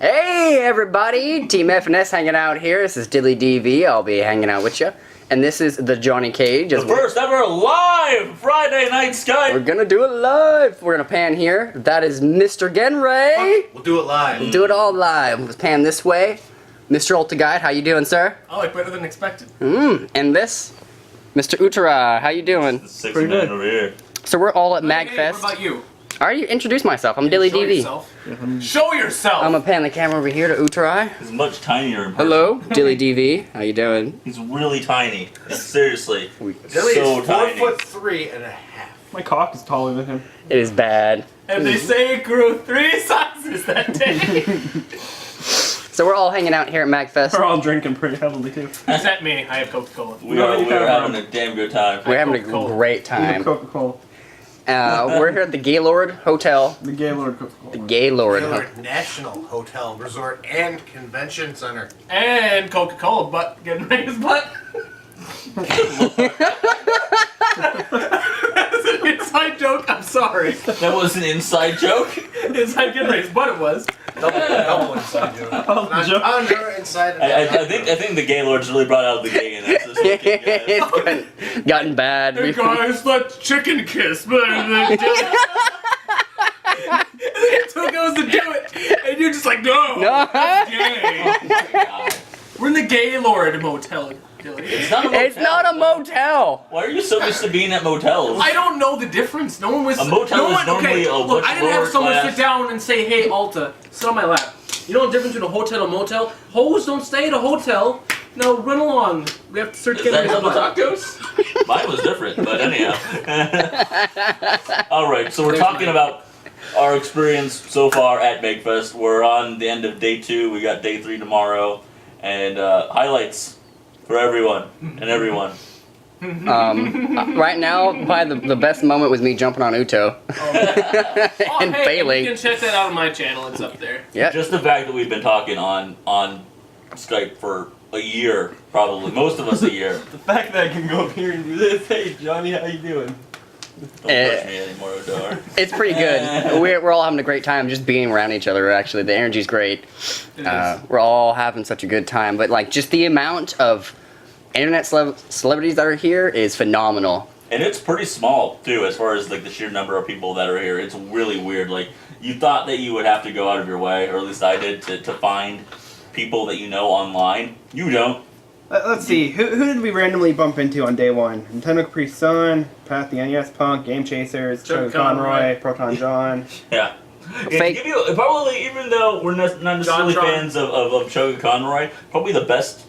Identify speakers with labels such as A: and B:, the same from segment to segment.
A: Hey everybody, Team FNS hanging out here. This is DillyDV. I'll be hanging out with you. And this is TheJonnyKage.
B: The first ever live Friday night Skype.
A: We're gonna do it live. We're gonna pan here. That is Mr. Gjenrei.
C: We'll do it live.
A: We'll do it all live. Let's pan this way. Mr. UltGuide, how you doing, sir?
D: Oh, like better than expected.
A: And this, Mr. Utorai, how you doing?
B: Pretty good over here.
A: So we're all at
D: Hey,
A: MAGfest.
D: what about you?
A: I already introduced myself. I'm
D: Show
A: DillyDV.
D: yourself. Show yourself!
A: I'm gonna pan the camera over here to Utorai.
B: He's much tinier in person.
A: Hello, DillyDV. How you doing?
B: He's really tiny. Seriously.
C: Dilly
B: So
C: is
B: tiny.
C: 4'3.5".
E: My cock is taller than him.
A: It is bad.
D: And they say it grew 3 sizes that day.
A: So we're all hanging out here at MAGfest.
E: We're all drinking pretty heavily too.
D: Except me, I have Coca-Cola.
B: We are having a damn good time.
A: We're having a
D: Coca-Cola.
A: great time.
E: Coca-Cola.
A: We're here at the Gaylord Hotel.
E: The Gaylord Coca-Cola.
A: The Gaylord.
C: Gaylord National Hotel, Resort, and Convention Center.
D: And Coca-Cola butt getting right in his butt. That's an inside joke, I'm sorry.
B: That was an inside joke?
D: Inside getting right in his butt it was.
C: Double inside joke.
E: joke.
C: Under, inside, and
B: I think the Gaylords really brought out the gay in us.
A: It's gotten bad.
D: Hey guys, let's chicken kiss. And then Until goes to do it, and you're just like, no,
A: No.
D: that's gay.
B: Oh my god.
D: We're in the Gaylord Motel. Dilly.
B: It's not a motel.
A: It's not a motel.
B: Why are you so used to being at motels?
D: I don't know the difference. No one was.
B: A motel
D: no
B: is
D: one,
B: normally a
D: look,
B: much
D: I didn't have
B: lower
D: someone
B: class.
D: sit down and say, "Hey, Alta, sit on my lap." You know the difference between a hotel and a motel? Hoes don't stay at a hotel. No, run along. We have to search
B: Is that how the
D: butt.
B: talk goes? Mine was different, but anyhow. Alright, so we're talking about our experience so far at MAGfest. We're on the end of day 2. We got day 3 tomorrow. And highlights for everyone and everyone.
A: Right now, probably the best moment was me jumping on Uto and
D: hey,
A: failing.
D: You can check that out on my channel. It's up there.
A: Yeah.
B: Just the fact that we've been talking on Skype for a year, probably. Most of us a year.
E: The fact that I can go up here and do this. Hey, Johnny, how you doing?
B: Don't push me anymore, Utorai.
A: It's pretty good. We're all having a great time just being around each other, actually. The energy's great.
D: It is.
A: We're all having such a good time. But, like, just the amount of internet celebrities that are here is phenomenal.
B: And it's pretty small, too, as far as like the sheer number of people that are here. It's really weird. Like, you thought that you would have to go out of your way, or at least I did, to find people that you know online. You don't.
E: Let's see. Who did we randomly bump into on day 1? Nintendo Capri Sun, Path the NES Punk, Game Chasers,
D: Chuck
E: Chuck Conroy,
D: Conroy.
E: Proton John.
B: Yeah.
A: Fake-
B: Give you, probably, even though we're not necessarily
D: John Tron.
B: fans of Chuck Conroy, probably the best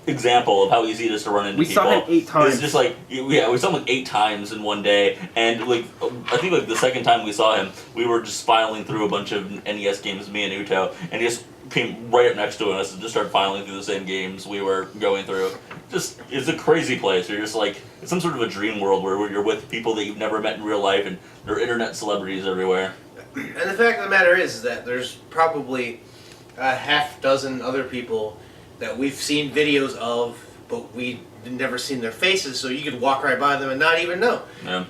B: example of how easy it is to run into
E: We
B: people.
E: saw him 8 times.
B: It's just like, yeah, we saw him like 8 times in one day, and like, I think like the second time we saw him, we were just filing through a bunch of NES games, me and Uto, and he just came right up next to us and just started filing through the same games we were going through. Just, it's a crazy place. You're just like, it's some sort of a dream world where you're with people that you've never met in real life, and there are internet celebrities everywhere.
C: And the fact of the matter is that there's probably a half dozen other people that we've seen videos of, but we've never seen their faces, so you could walk right by them and not even know.
B: Yeah.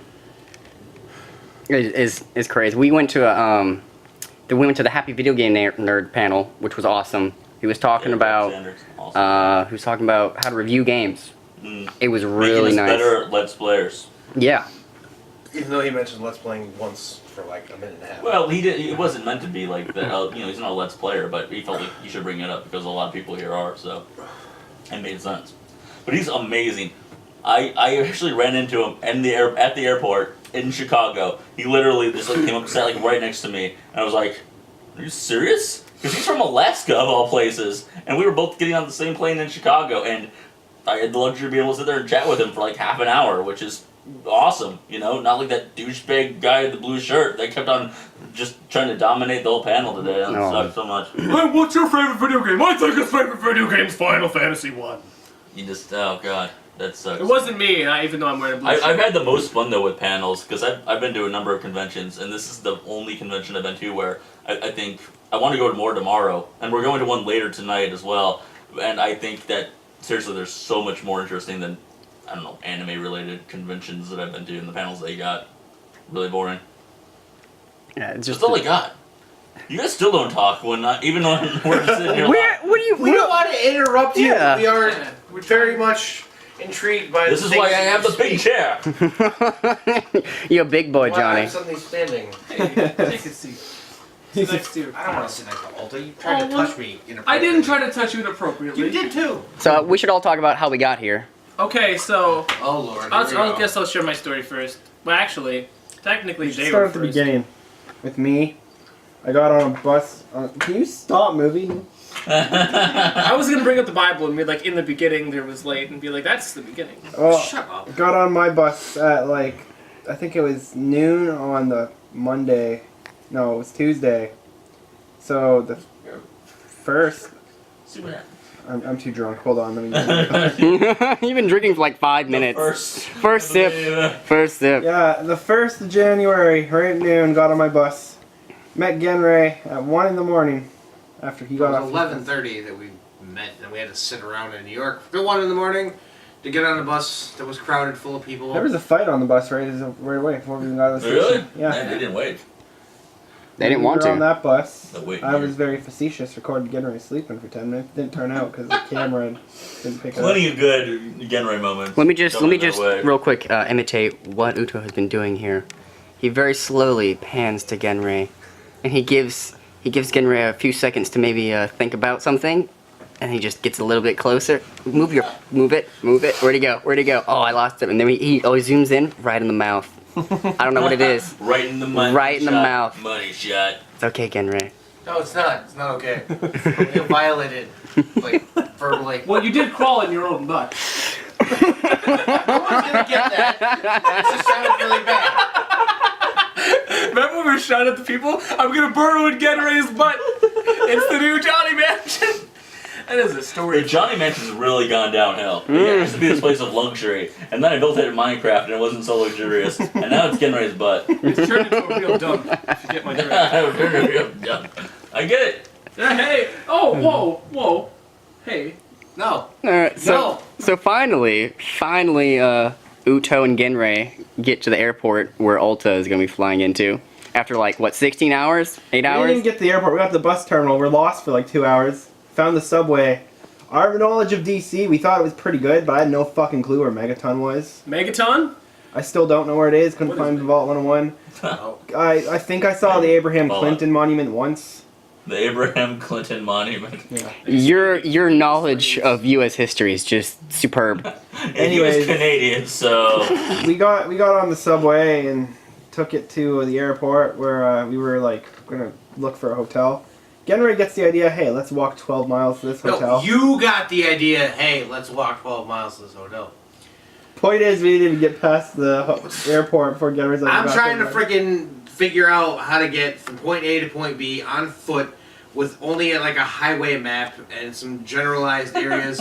A: It's crazy. We went to the Happy Video Game Nerd panel, which was awesome. He was talking about
B: Awesome.
A: he was talking about how to review games.
B: Mm.
A: It was really
B: Making us
A: nice.
B: better Let's Players.
A: Yeah.
C: Even though he mentioned Let's Playing once for like a minute and a half.
B: Well, he did. It wasn't meant to be like that. You know, he's not a Let's Player, but he felt like you should bring it up because a lot of people here are. So it made sense. But he's amazing. I actually ran into him at the airport in Chicago. He literally just like came up and sat like right next to me, and I was like, "Are you serious?" Because he's from Alaska of all places, and we were both getting on the same plane in Chicago, and I had the luxury of being able to sit there and chat with him for like half an hour, which is awesome, you know, not like that douchebag guy in the blue shirt that kept on just trying to dominate the whole panel today. That
A: No.
B: sucked so much.
D: Hey, what's your favorite video game? I think his favorite video game is Final Fantasy 1.
B: You just, oh god, that sucks.
D: It wasn't me, even though I'm wearing a blue shirt.
B: I've had the most fun though with panels because I've been to a number of conventions, and this is the only convention I've been to where I think I want to go to more tomorrow, and we're going to one later tonight as well. And I think that seriously, there's so much more interesting than, I don't know, anime related conventions that I've been to, and the panels they got really boring.
A: Yeah, it's just
B: That's all I got. You guys still don't talk when even when we're sitting here.
A: What do you?
C: We don't want to interrupt you.
A: Yeah.
C: We are very much intrigued by
B: This
C: the
B: is why I
C: things
B: have
C: you
B: the big
C: speak.
B: chair.
A: You're a big boy,
C: Why
A: Johnny.
C: I'm suddenly standing.
D: Hey, take a seat. Sit next to you.
C: I don't want to sit next to Alta. You tried to touch me inappropriately.
D: I didn't try to touch you inappropriately.
C: You did too.
A: So we should all talk about how we got here.
D: Okay, so
C: Oh Lord.
D: I guess I'll share my story first. Well, actually, technically, they
E: Start
D: were
E: at the
D: first.
E: beginning. With me, I got on a bus. Can you stop moving?
D: I was gonna bring up the Bible and be like, in the beginning there was light, and be like, that's the beginning.
E: Well,
C: Shut up.
E: got on my bus at like, I think it was noon on the Monday. No, it was Tuesday. So the first,
B: See what happens.
E: I'm too drunk. Hold on, let me.
A: You've been drinking for like 5 minutes. First sip. First sip.
E: Yeah, the 1st of January, right at noon, got on my bus. Met Gjenrei at 1 in the morning after he
C: It
E: got
C: was
E: off.
C: 11:30 that we met, and we had to sit around in New York till 1 in the morning to get on a bus that was crowded, full of people.
E: There was a fight on the bus right away before we even got to the
B: Really?
E: station. Yeah.
B: Man, they didn't wait.
A: They didn't want
E: We were on
A: to.
E: that bus.
B: The wait
E: I
B: here.
E: was very facetious, recorded Gjenrei sleeping for 10 minutes. Didn't turn out because the camera didn't pick it up.
B: Plenty of good Gjenrei moments.
A: Let me just
B: coming their way.
A: real quick imitate what Uto has been doing here. He very slowly pans to Gjenrei, and he gives Gjenrei a few seconds to maybe think about something, and he just gets a little bit closer. Move it. Where'd he go? Oh, I lost him. And then he always zooms in right in the mouth. I don't know what it is.
B: Right in the money
A: Right in the
B: shot.
A: mouth.
B: Money shot.
A: It's okay, Gjenrei.
C: No, it's not. It's not okay. You violated, like, verbally.
D: Well, you did crawl in your own butt.
C: No one's gonna get that. It just sounded really bad.
D: Remember when we were shouting at the people? I'm gonna burrow in Gjenrei's butt. It's the new Johnny Mansion. That is a story.
B: The Johnny Mansion's really gone downhill. It used to be this place of luxury, and then I built it in Minecraft, and it wasn't so luxurious. And now it's Gjenrei's butt.
D: It's turned into a real dump. If you get my drift.
B: I get it.
D: Hey! Oh, whoa! Hey.
C: No.
A: Alright, so finally, Uto and Gjenrei get to the airport where Ulta is going to be flying into. After like, what, 16 hours? 8
E: We didn't
A: hours?
E: even get to the airport. We got to the bus terminal. We're lost for like 2 hours. Found the subway. Our knowledge of DC, we thought it was pretty good, but I had no fucking clue where Megaton was.
D: Megaton?
E: I still don't know where it is. Couldn't
D: What is
E: find the Vault 101.
C: Oh.
E: I think I saw the Abraham
B: Vault.
E: Clinton monument once.
B: The Abraham Clinton Monument.
A: Your knowledge of U.S. history is just superb.
B: And he was
E: Anyways.
B: Canadian, so
E: We got on the subway and took it to the airport where we were like gonna look for a hotel. Gjenrei gets the idea, hey, let's walk 12 miles to this hotel.
C: No, you got the idea, hey, let's walk 12 miles to this hotel.
E: Point is, we didn't even get past the airport before Gjenrei's like,
C: I'm
E: "Back
C: trying to
E: over."
C: freaking figure out how to get from point A to point B on foot with only like a highway map and some generalized areas.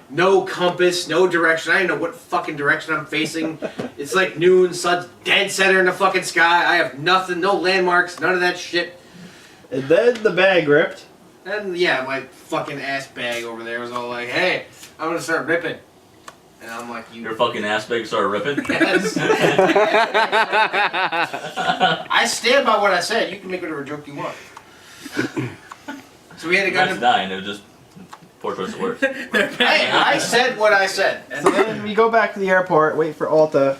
C: No compass, no direction. I don't know what fucking direction I'm facing. It's like noon, sun's dead center in the fucking sky. I have nothing, no landmarks, none of that shit.
E: And then the bag ripped.
C: And yeah, my fucking ass bag over there was all like, hey, I'm gonna start ripping. And I'm like, you.
B: your fucking ass bag started ripping.
C: Yes. I stand by what I said. You can make whatever joke you want. So we had to go
B: That's
C: to.
B: 9. It was just poor choice of words.
C: Hey, I said what I said.
E: So then we go back to the airport, wait for Alta.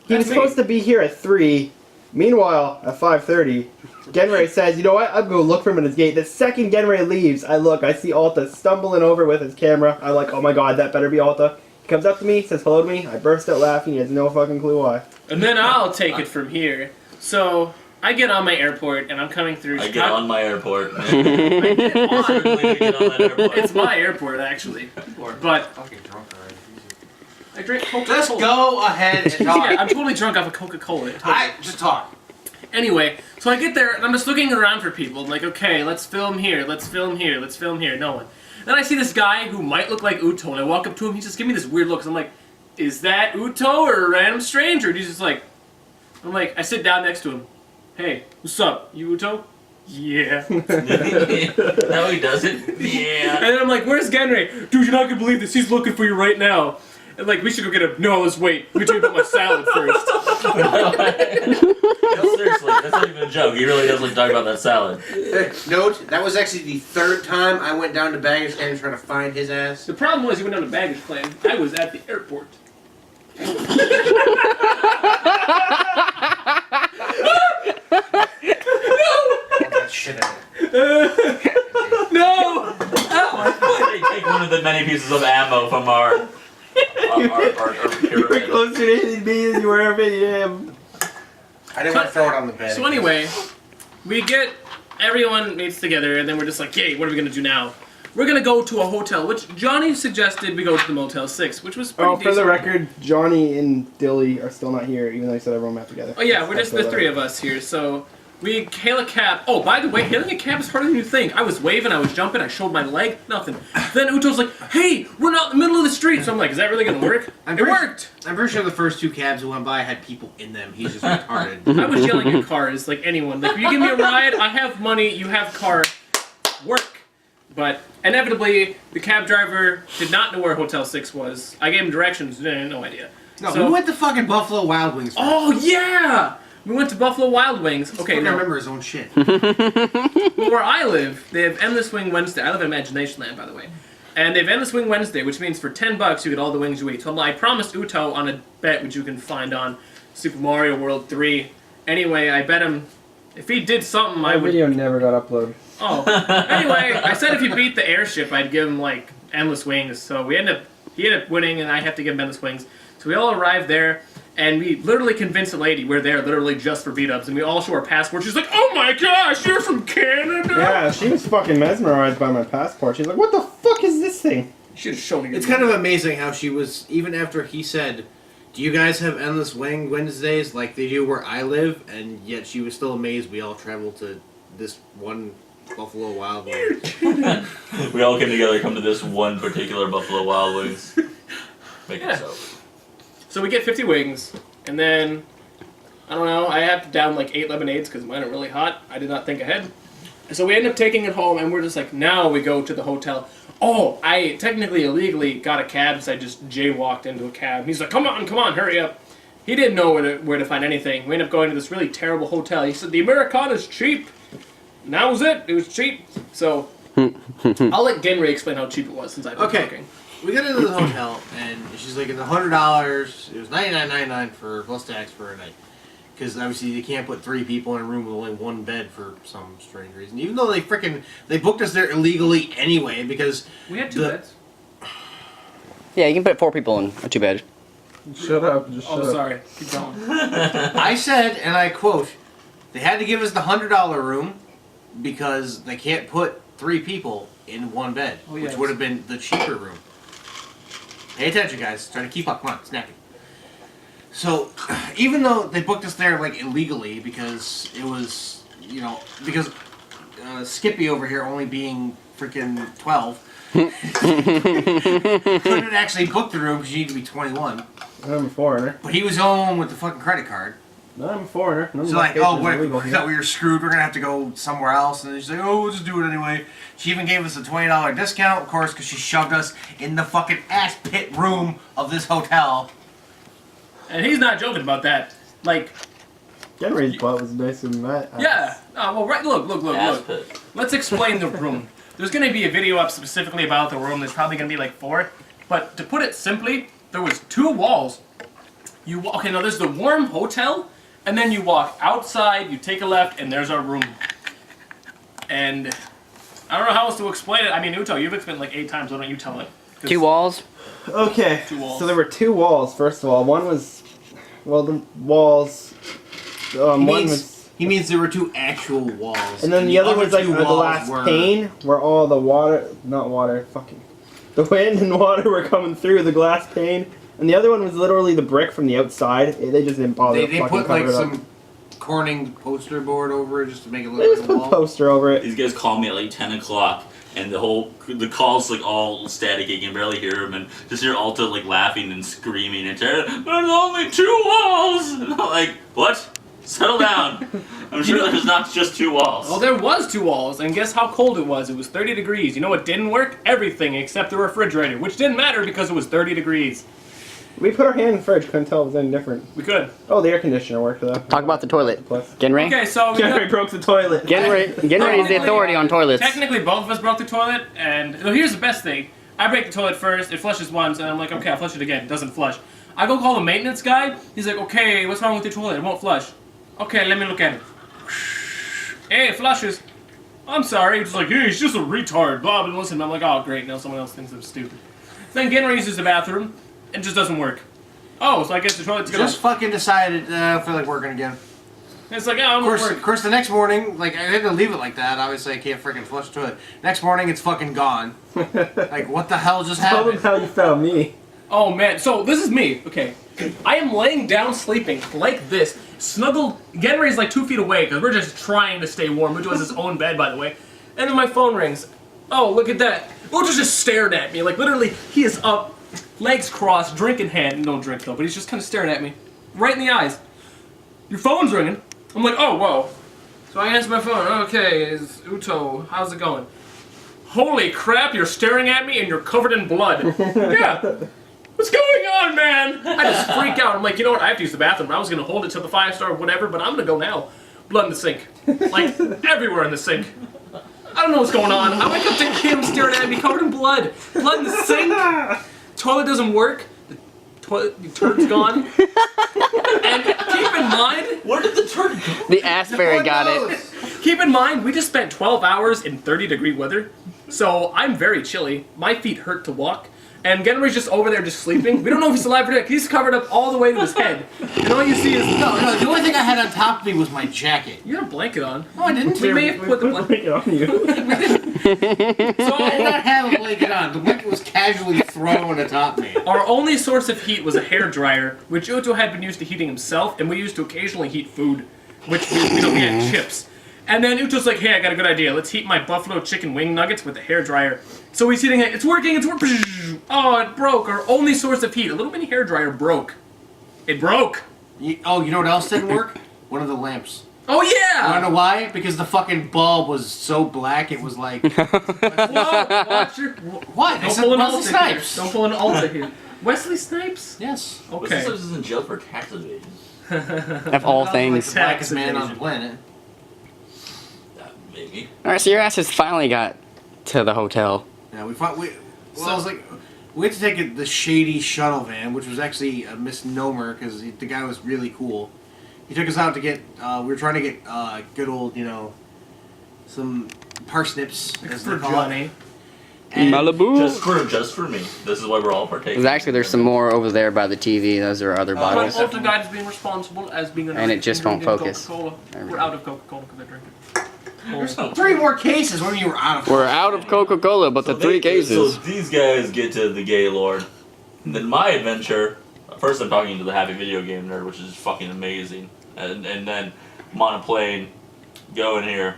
E: He was supposed to be here at 3. Meanwhile, at 5:30, Gjenrei says, you know what, I'm going to look for him at his gate. The second Gjenrei leaves, I see Alta stumbling over with his camera. I'm like, oh my god, that better be Alta. He comes up to me, says hello to me. I burst out laughing. He has no fucking clue why.
D: And then I'll take it from here. So, I get on my airport, and I'm coming through
B: I get
D: Chicago.
B: on my airport.
D: I get on.
B: Certainly we get on that airport.
D: It's my airport, actually. But
C: Fucking drunk already.
D: I drink Coca-Cola.
C: Just go ahead and
D: Yeah,
C: talk.
D: I'm totally drunk off of Coca-Cola.
C: I just talk.
D: Anyway, so I get there, and I'm just looking around for people. I'm like, okay, let's film here, let's film here, let's film here. No one. Then I see this guy who might look like Uto, and I walk up to him. He's just giving me this weird look. So I'm like, is that Uto or a random stranger? And he's just like, I sit down next to him. Hey, what's up? You Uto? Yeah.
B: No, he doesn't.
D: And
B: Yeah.
D: then I'm like, where's Gjenrei? Dude, you're not gonna believe this. He's looking for you right now. And like, we should go get him. No, let's wait. Let me tell you about my salad first.
B: seriously, that's not even a joke. He really does like talking about that salad.
C: Note, that was actually the third time I went down to baggage claim trying to find his ass.
D: The problem was you went down to baggage claim. I was at the airport.
C: That shit out.
D: No!
B: They take one of the many pieces of ammo from our
E: You were
B: pyramid.
E: closer to hitting me than you were hitting him.
C: I didn't want to throw it on the bed.
D: So anyway, we get everyone meets together, and then we're just like, "Yay! What are we gonna do now?" We're gonna go to a hotel, which Johnny suggested we go to the Motel 6, which was pretty
E: Oh, for the
D: decent.
E: record, Johnny and Dilly are still not here, even though he said everyone met together.
D: Oh yeah, we're just the three of us here. So we hail a cab. Oh, by the way, hailing a cab is harder than you think. I was waving, I was jumping, I showed my leg, nothing. Then Uto's like, "Hey, we're not in the middle of the street." So I'm like, "Is that really gonna work?" It worked.
C: I'm pretty sure the first two cabs that went by had people in them. He's just retarded.
D: I was yelling at cars like anyone. Like, you give me a ride, I have money, you have car, work. But inevitably, the cab driver did not know where Hotel 6 was. I gave him directions, no idea.
C: No,
D: So-
C: we went to fucking Buffalo Wild Wings first.
D: Oh yeah! We went to Buffalo Wild Wings. Okay,
C: I
D: now,
C: remember his own shit.
D: where I live, they have Endless Wing Wednesday. I live in Imagination Land, by the way. And they have Endless Wing Wednesday, which means for $10 you get all the wings you eat. So I promised Uto on a bet, which you can find on Super Mario World 3. Anyway, I bet him if he did something, I
E: My
D: would...
E: video never got uploaded.
D: Oh. Anyway, I said if he beat the airship, I'd give him, like, Endless Wings. So he ended up winning, and I have to give him Endless Wings. So we all arrived there, and we literally convinced the lady we're there literally just for beat-ups, and we all show our passports. She's like, "Oh my gosh, you're from Canada!"
E: Yeah, she was fucking mesmerized by my passport. She's like, "What the fuck is this thing?"
D: You should have shown me.
C: It's kind of amazing how she was, even after he said, "Do you guys have Endless Wing Wednesdays like they do where I live?" And yet she was still amazed we all traveled to this one Buffalo Wild Wings.
B: We all came together, come to this one particular Buffalo Wild Wings. Make it so.
D: So we get 50 wings, and then, I don't know, I have to down like 8 lemonades because mine are really hot. I did not think ahead. So we end up taking it home, and we're just like, now we go to the hotel. Oh, I technically illegally got a cab, so I just jaywalked into a cab. He's like, come on, hurry up. He didn't know where to find anything. We ended up going to this really terrible hotel. He said, the Americana's cheap. And that was it. It was cheap. So, I'll let Gjenrei explain how cheap it was since I've been talking.
C: We got into the hotel, and she's like, it's $100. It was $99.99 for plus tax for a night. Because obviously you can't put 3 people in a room with only one bed for some strange reason. Even though they booked us there illegally anyway, because
D: We had 2 beds.
A: Yeah, you can put 4 people in a 2-bed.
E: Shut up. Just shut
D: Oh,
E: up.
D: sorry. Keep going.
C: I said, and I quote, they had to give us the $100 room because they can't put 3 people in one bed,
D: Oh, yes.
C: which would have been the cheaper room. Pay attention, guys. Try to keep up. Come on, snap it. So, even though they booked us there like illegally because it was, because Skippy over here only being freaking 12 couldn't actually book the room because you need to be 21.
E: I'm a foreigner.
C: But he was home with the fucking credit card.
E: No, I'm a foreigner. None of
C: So
E: my
C: like,
E: cases
C: oh,
E: are
C: wait,
E: illegal
C: we
E: here.
C: thought we were screwed. We're gonna have to go somewhere else. And she's like, oh, we'll just do it anyway. She even gave us a $20 discount, of course, because she shoved us in the fucking ass pit room of this hotel.
D: And he's not joking about that. Like,
E: Gjenrei's butt was basically that.
D: yeah. Well, right. Look.
B: Ass pit.
D: Let's explain the room. There's going to be a video up specifically about the room. There's probably going to be like 4. But to put it simply, there was 2 walls. Okay, now there's the warm hotel, and then you walk outside, you take a left, and there's our room. And I don't know how else to explain it. I mean, Uto, you've explained it like 8 times. Why don't you tell it? 'Cause
A: 2 walls.
E: Okay,
D: 2 walls.
E: so there were 2 walls, first of all. One was, well, the walls, one was,
C: He means there were 2 actual walls.
E: and then the other was like
C: 2
E: a
C: walls
E: glass
C: were-
E: pane where all the the wind and water were coming through the glass pane. And the other one was literally the brick from the outside. They just didn't bother
C: They
E: to fucking
C: put like
E: cover it up.
C: some Corning poster board over it just to make it
E: They
C: look
E: just
C: like a
E: put
C: wall.
E: poster over it.
B: These guys call me at like 10 o'clock, and the call's like all static. You can barely hear them, and just hear Alta like laughing and screaming and there's only 2 walls. And I'm like, what? Settle down. I'm sure there's not just 2 walls.
D: Well, there was 2 walls, and guess how cold it was? It was 30 degrees. You know what didn't work? Everything except the refrigerator, which didn't matter because it was 30 degrees.
E: We put our hand in the fridge, couldn't tell it was any different.
D: We could.
E: Oh, the air conditioner worked though.
A: Talk about the toilet.
E: Plus.
A: Gjenrei?
D: Okay, so we
E: Gjenrei
D: got,
E: broke the toilet.
A: Gjenrei is the authority on toilets.
D: technically both of us broke the toilet, and no, here's the best thing. I break the toilet first, it flushes once, and I'm like, okay, I'll flush it again. It doesn't flush. I go call the maintenance guy. He's like, okay, what's wrong with your toilet? It won't flush. Okay, let me look at it. Hey, it flushes. I'm sorry. It's like, hey, he's just a retard. Blah, blah, listen. I'm like, oh, great. Now someone else thinks I'm stupid. Then Gjenrei uses the bathroom. It just doesn't work. Oh, so I guess the toilet's gonna...
C: Just fucking decided I feel like working again.
D: It's like, oh,
C: Of course, the next morning, like, I had to leave it like that. Obviously, I can't freaking flush the toilet. Next morning, it's fucking gone. Like, what the hell just
E: Tell them
C: happened?
E: how you found me.
D: Oh, man. So, this is me. Okay. I am laying down sleeping like this. Snuggled. Gjenrei's like 2 feet away because we're just trying to stay warm. Uto has his own bed, by the way. And then my phone rings. Oh, look at that. Uto's just staring at me. Like, literally, he is up, legs crossed, drink in hand. Don't drink, though, but he's just kind of staring at me. Right in the eyes. Your phone's ringing. I'm like, oh, whoa. So I answer my phone. Okay, it's Uto. How's it going? Holy crap, you're staring at me and you're covered in blood. Yeah. What's going on, man? I just freak out. I'm like, you know what? I have to use the bathroom. I was going to hold it till the 5-star or whatever, but I'm going to go now. Blood in the sink. Like, everywhere in the sink. I don't know what's going on. I wake up to him staring at me covered in blood. Blood in the sink. Toilet doesn't work. The turd's gone. And keep in mind...
B: Where did the turd go?
A: The ass fairy got it.
D: Keep in mind, we just spent 12 hours in 30-degree weather, so I'm very chilly. My feet hurt to walk, and Gjenrei's just over there just sleeping. We don't know if he's alive or dead, 'cause he's covered up all the way to his head. And all you see is...
C: No, the only thing I had on top of me was my jacket.
D: You had a blanket on.
C: No, I didn't.
D: We may have put the blanket...
E: on you.
C: So I did not have a blanket on. The blanket was casually thrown atop me.
D: Our only source of heat was a hairdryer, which Uto had been used to heating himself, and we used to occasionally heat food, which we had chips. And then Uto's like, hey, I got a good idea. Let's heat my buffalo chicken wing nuggets with the hairdryer. So he's heating it. It's working. It's working. Oh, it broke. Our only source of heat. A little mini hairdryer broke. It broke.
C: You know what else didn't work? One of the lamps.
D: Oh,
C: I
D: yeah.
C: don't know why. Because the fucking bulb was so black, it was like...
D: Whoa, watch your...
C: What? I
D: Don't
C: said
D: pull an
C: Wesley
D: Alta
C: Snipes.
D: here. Don't pull an Alta here. Wesley Snipes?
C: Yes.
D: Okay.
B: This is in jail for tax evasion.
A: Of all
C: Like
A: things.
C: the blackest man on the planet.
B: Maybe.
A: Alright, so your asses finally got to the hotel.
C: Yeah, I was like, we had to take the shady shuttle van, which was actually a misnomer because the guy was really cool. He took us out to get, we were trying to get good old, some parsnips, as
D: For
C: they call it.
D: Johnny.
C: And
A: Malibu.
B: Just for me. This is why we're all partaking.
A: There's some more over there by the TV. Those are other
D: But
A: bottles.
D: UltGuide is being responsible as being an
A: And it just won't focus.
D: Coca-Cola. We're out of Coca-Cola because I drink it.
B: There's no
C: 3 more cases when you were out of
A: We're out of Coca-Cola, but the 3 cases.
B: So these guys get to the gay lord. And then my adventure, first I'm talking to the Happy Video Game Nerd, which is fucking amazing. And then I'm on a plane, go in here,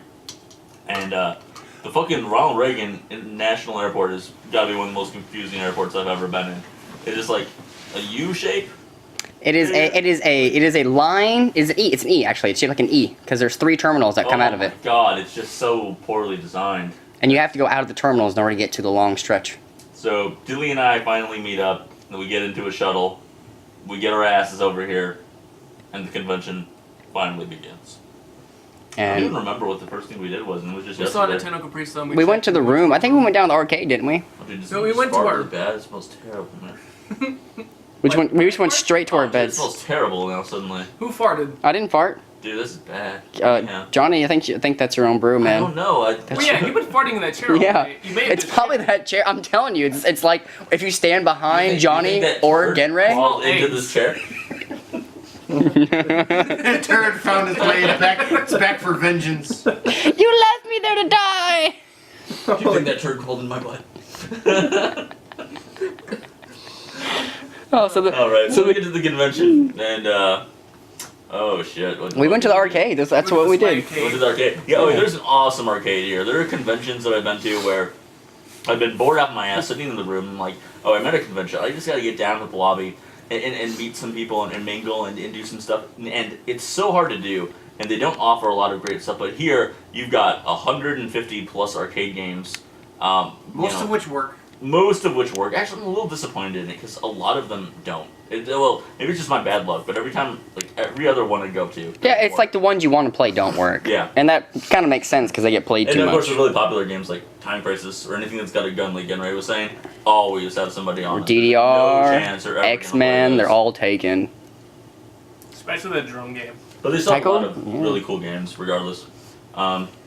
B: and the fucking Ronald Reagan International Airport has got to be one of the most confusing airports I've ever been in. It's just like a U shape.
A: It is a line. It's an E. It's an E actually. It's shaped like an E because there's 3 terminals that come out of it,
B: Oh my god, it's just so poorly designed.
A: and you have to go out of the terminals in order to get to the long stretch.
B: So Dilly and I finally meet up, and we get into a shuttle. We get our asses over here, and the convention finally begins. I don't even
A: And
B: remember what the first thing we did was, and it was just
D: We saw
B: yesterday.
D: Nintendo Capri Sun.
A: we went to the room. I think we went down to the arcade, didn't we?
B: Oh, dude, this
D: No, we went to
B: spark
D: our-
B: really bad. It smells terrible, man.
A: We just went straight to our
B: Oh, dude, it
A: beds.
B: smells terrible now suddenly.
D: Who farted?
A: I didn't fart.
B: Dude, this is bad. Yeah.
A: Johnny, I think that's your own brew,
B: I
A: man.
B: don't know.
D: Well, yeah, you've been farting in that chair all
A: Yeah,
D: day. You may have
A: it's
D: just-
A: probably that chair. I'm telling you, it's like if you stand behind Johnny or Gjenrei.
B: Crawled into this chair.
C: The turd found its way back. It's back for vengeance.
A: You left me there to die.
B: Do you think that turd crawled in my butt?
A: Oh, so
B: All right, so we get to the convention, and oh shit.
A: we went to the arcade. That's what we did.
B: We went to the arcade. Yeah, there's an awesome arcade here. There are conventions that I've been to where I've been bored out my ass sitting in the room. I'm like, oh, I'm at a convention. I just gotta get down to the lobby and meet some people and mingle and do some stuff. And it's so hard to do, and they don't offer a lot of great stuff. But here, you've got 150 plus arcade games.
C: Most of which work.
B: most of which work. Actually, I'm a little disappointed in it because a lot of them don't. Well, maybe it's just my bad luck, but every time, like every other one I go to.
A: Yeah, it's like the ones you want to play don't work.
B: Yeah.
A: And that kind of makes sense because they get played
B: And
A: too
B: then, of course,
A: much.
B: the really popular games like Time Crisis or anything that's got a gun, like Gjenrei was saying, always have somebody on
A: Or
B: it.
A: DDR,
B: No chance they're ever gonna
A: X-Men,
B: play
A: they're
B: this.
A: all taken.
D: Especially the drone game.
B: But they still have a lot
A: Tycho?
B: of
A: Yeah.
B: really cool games, regardless.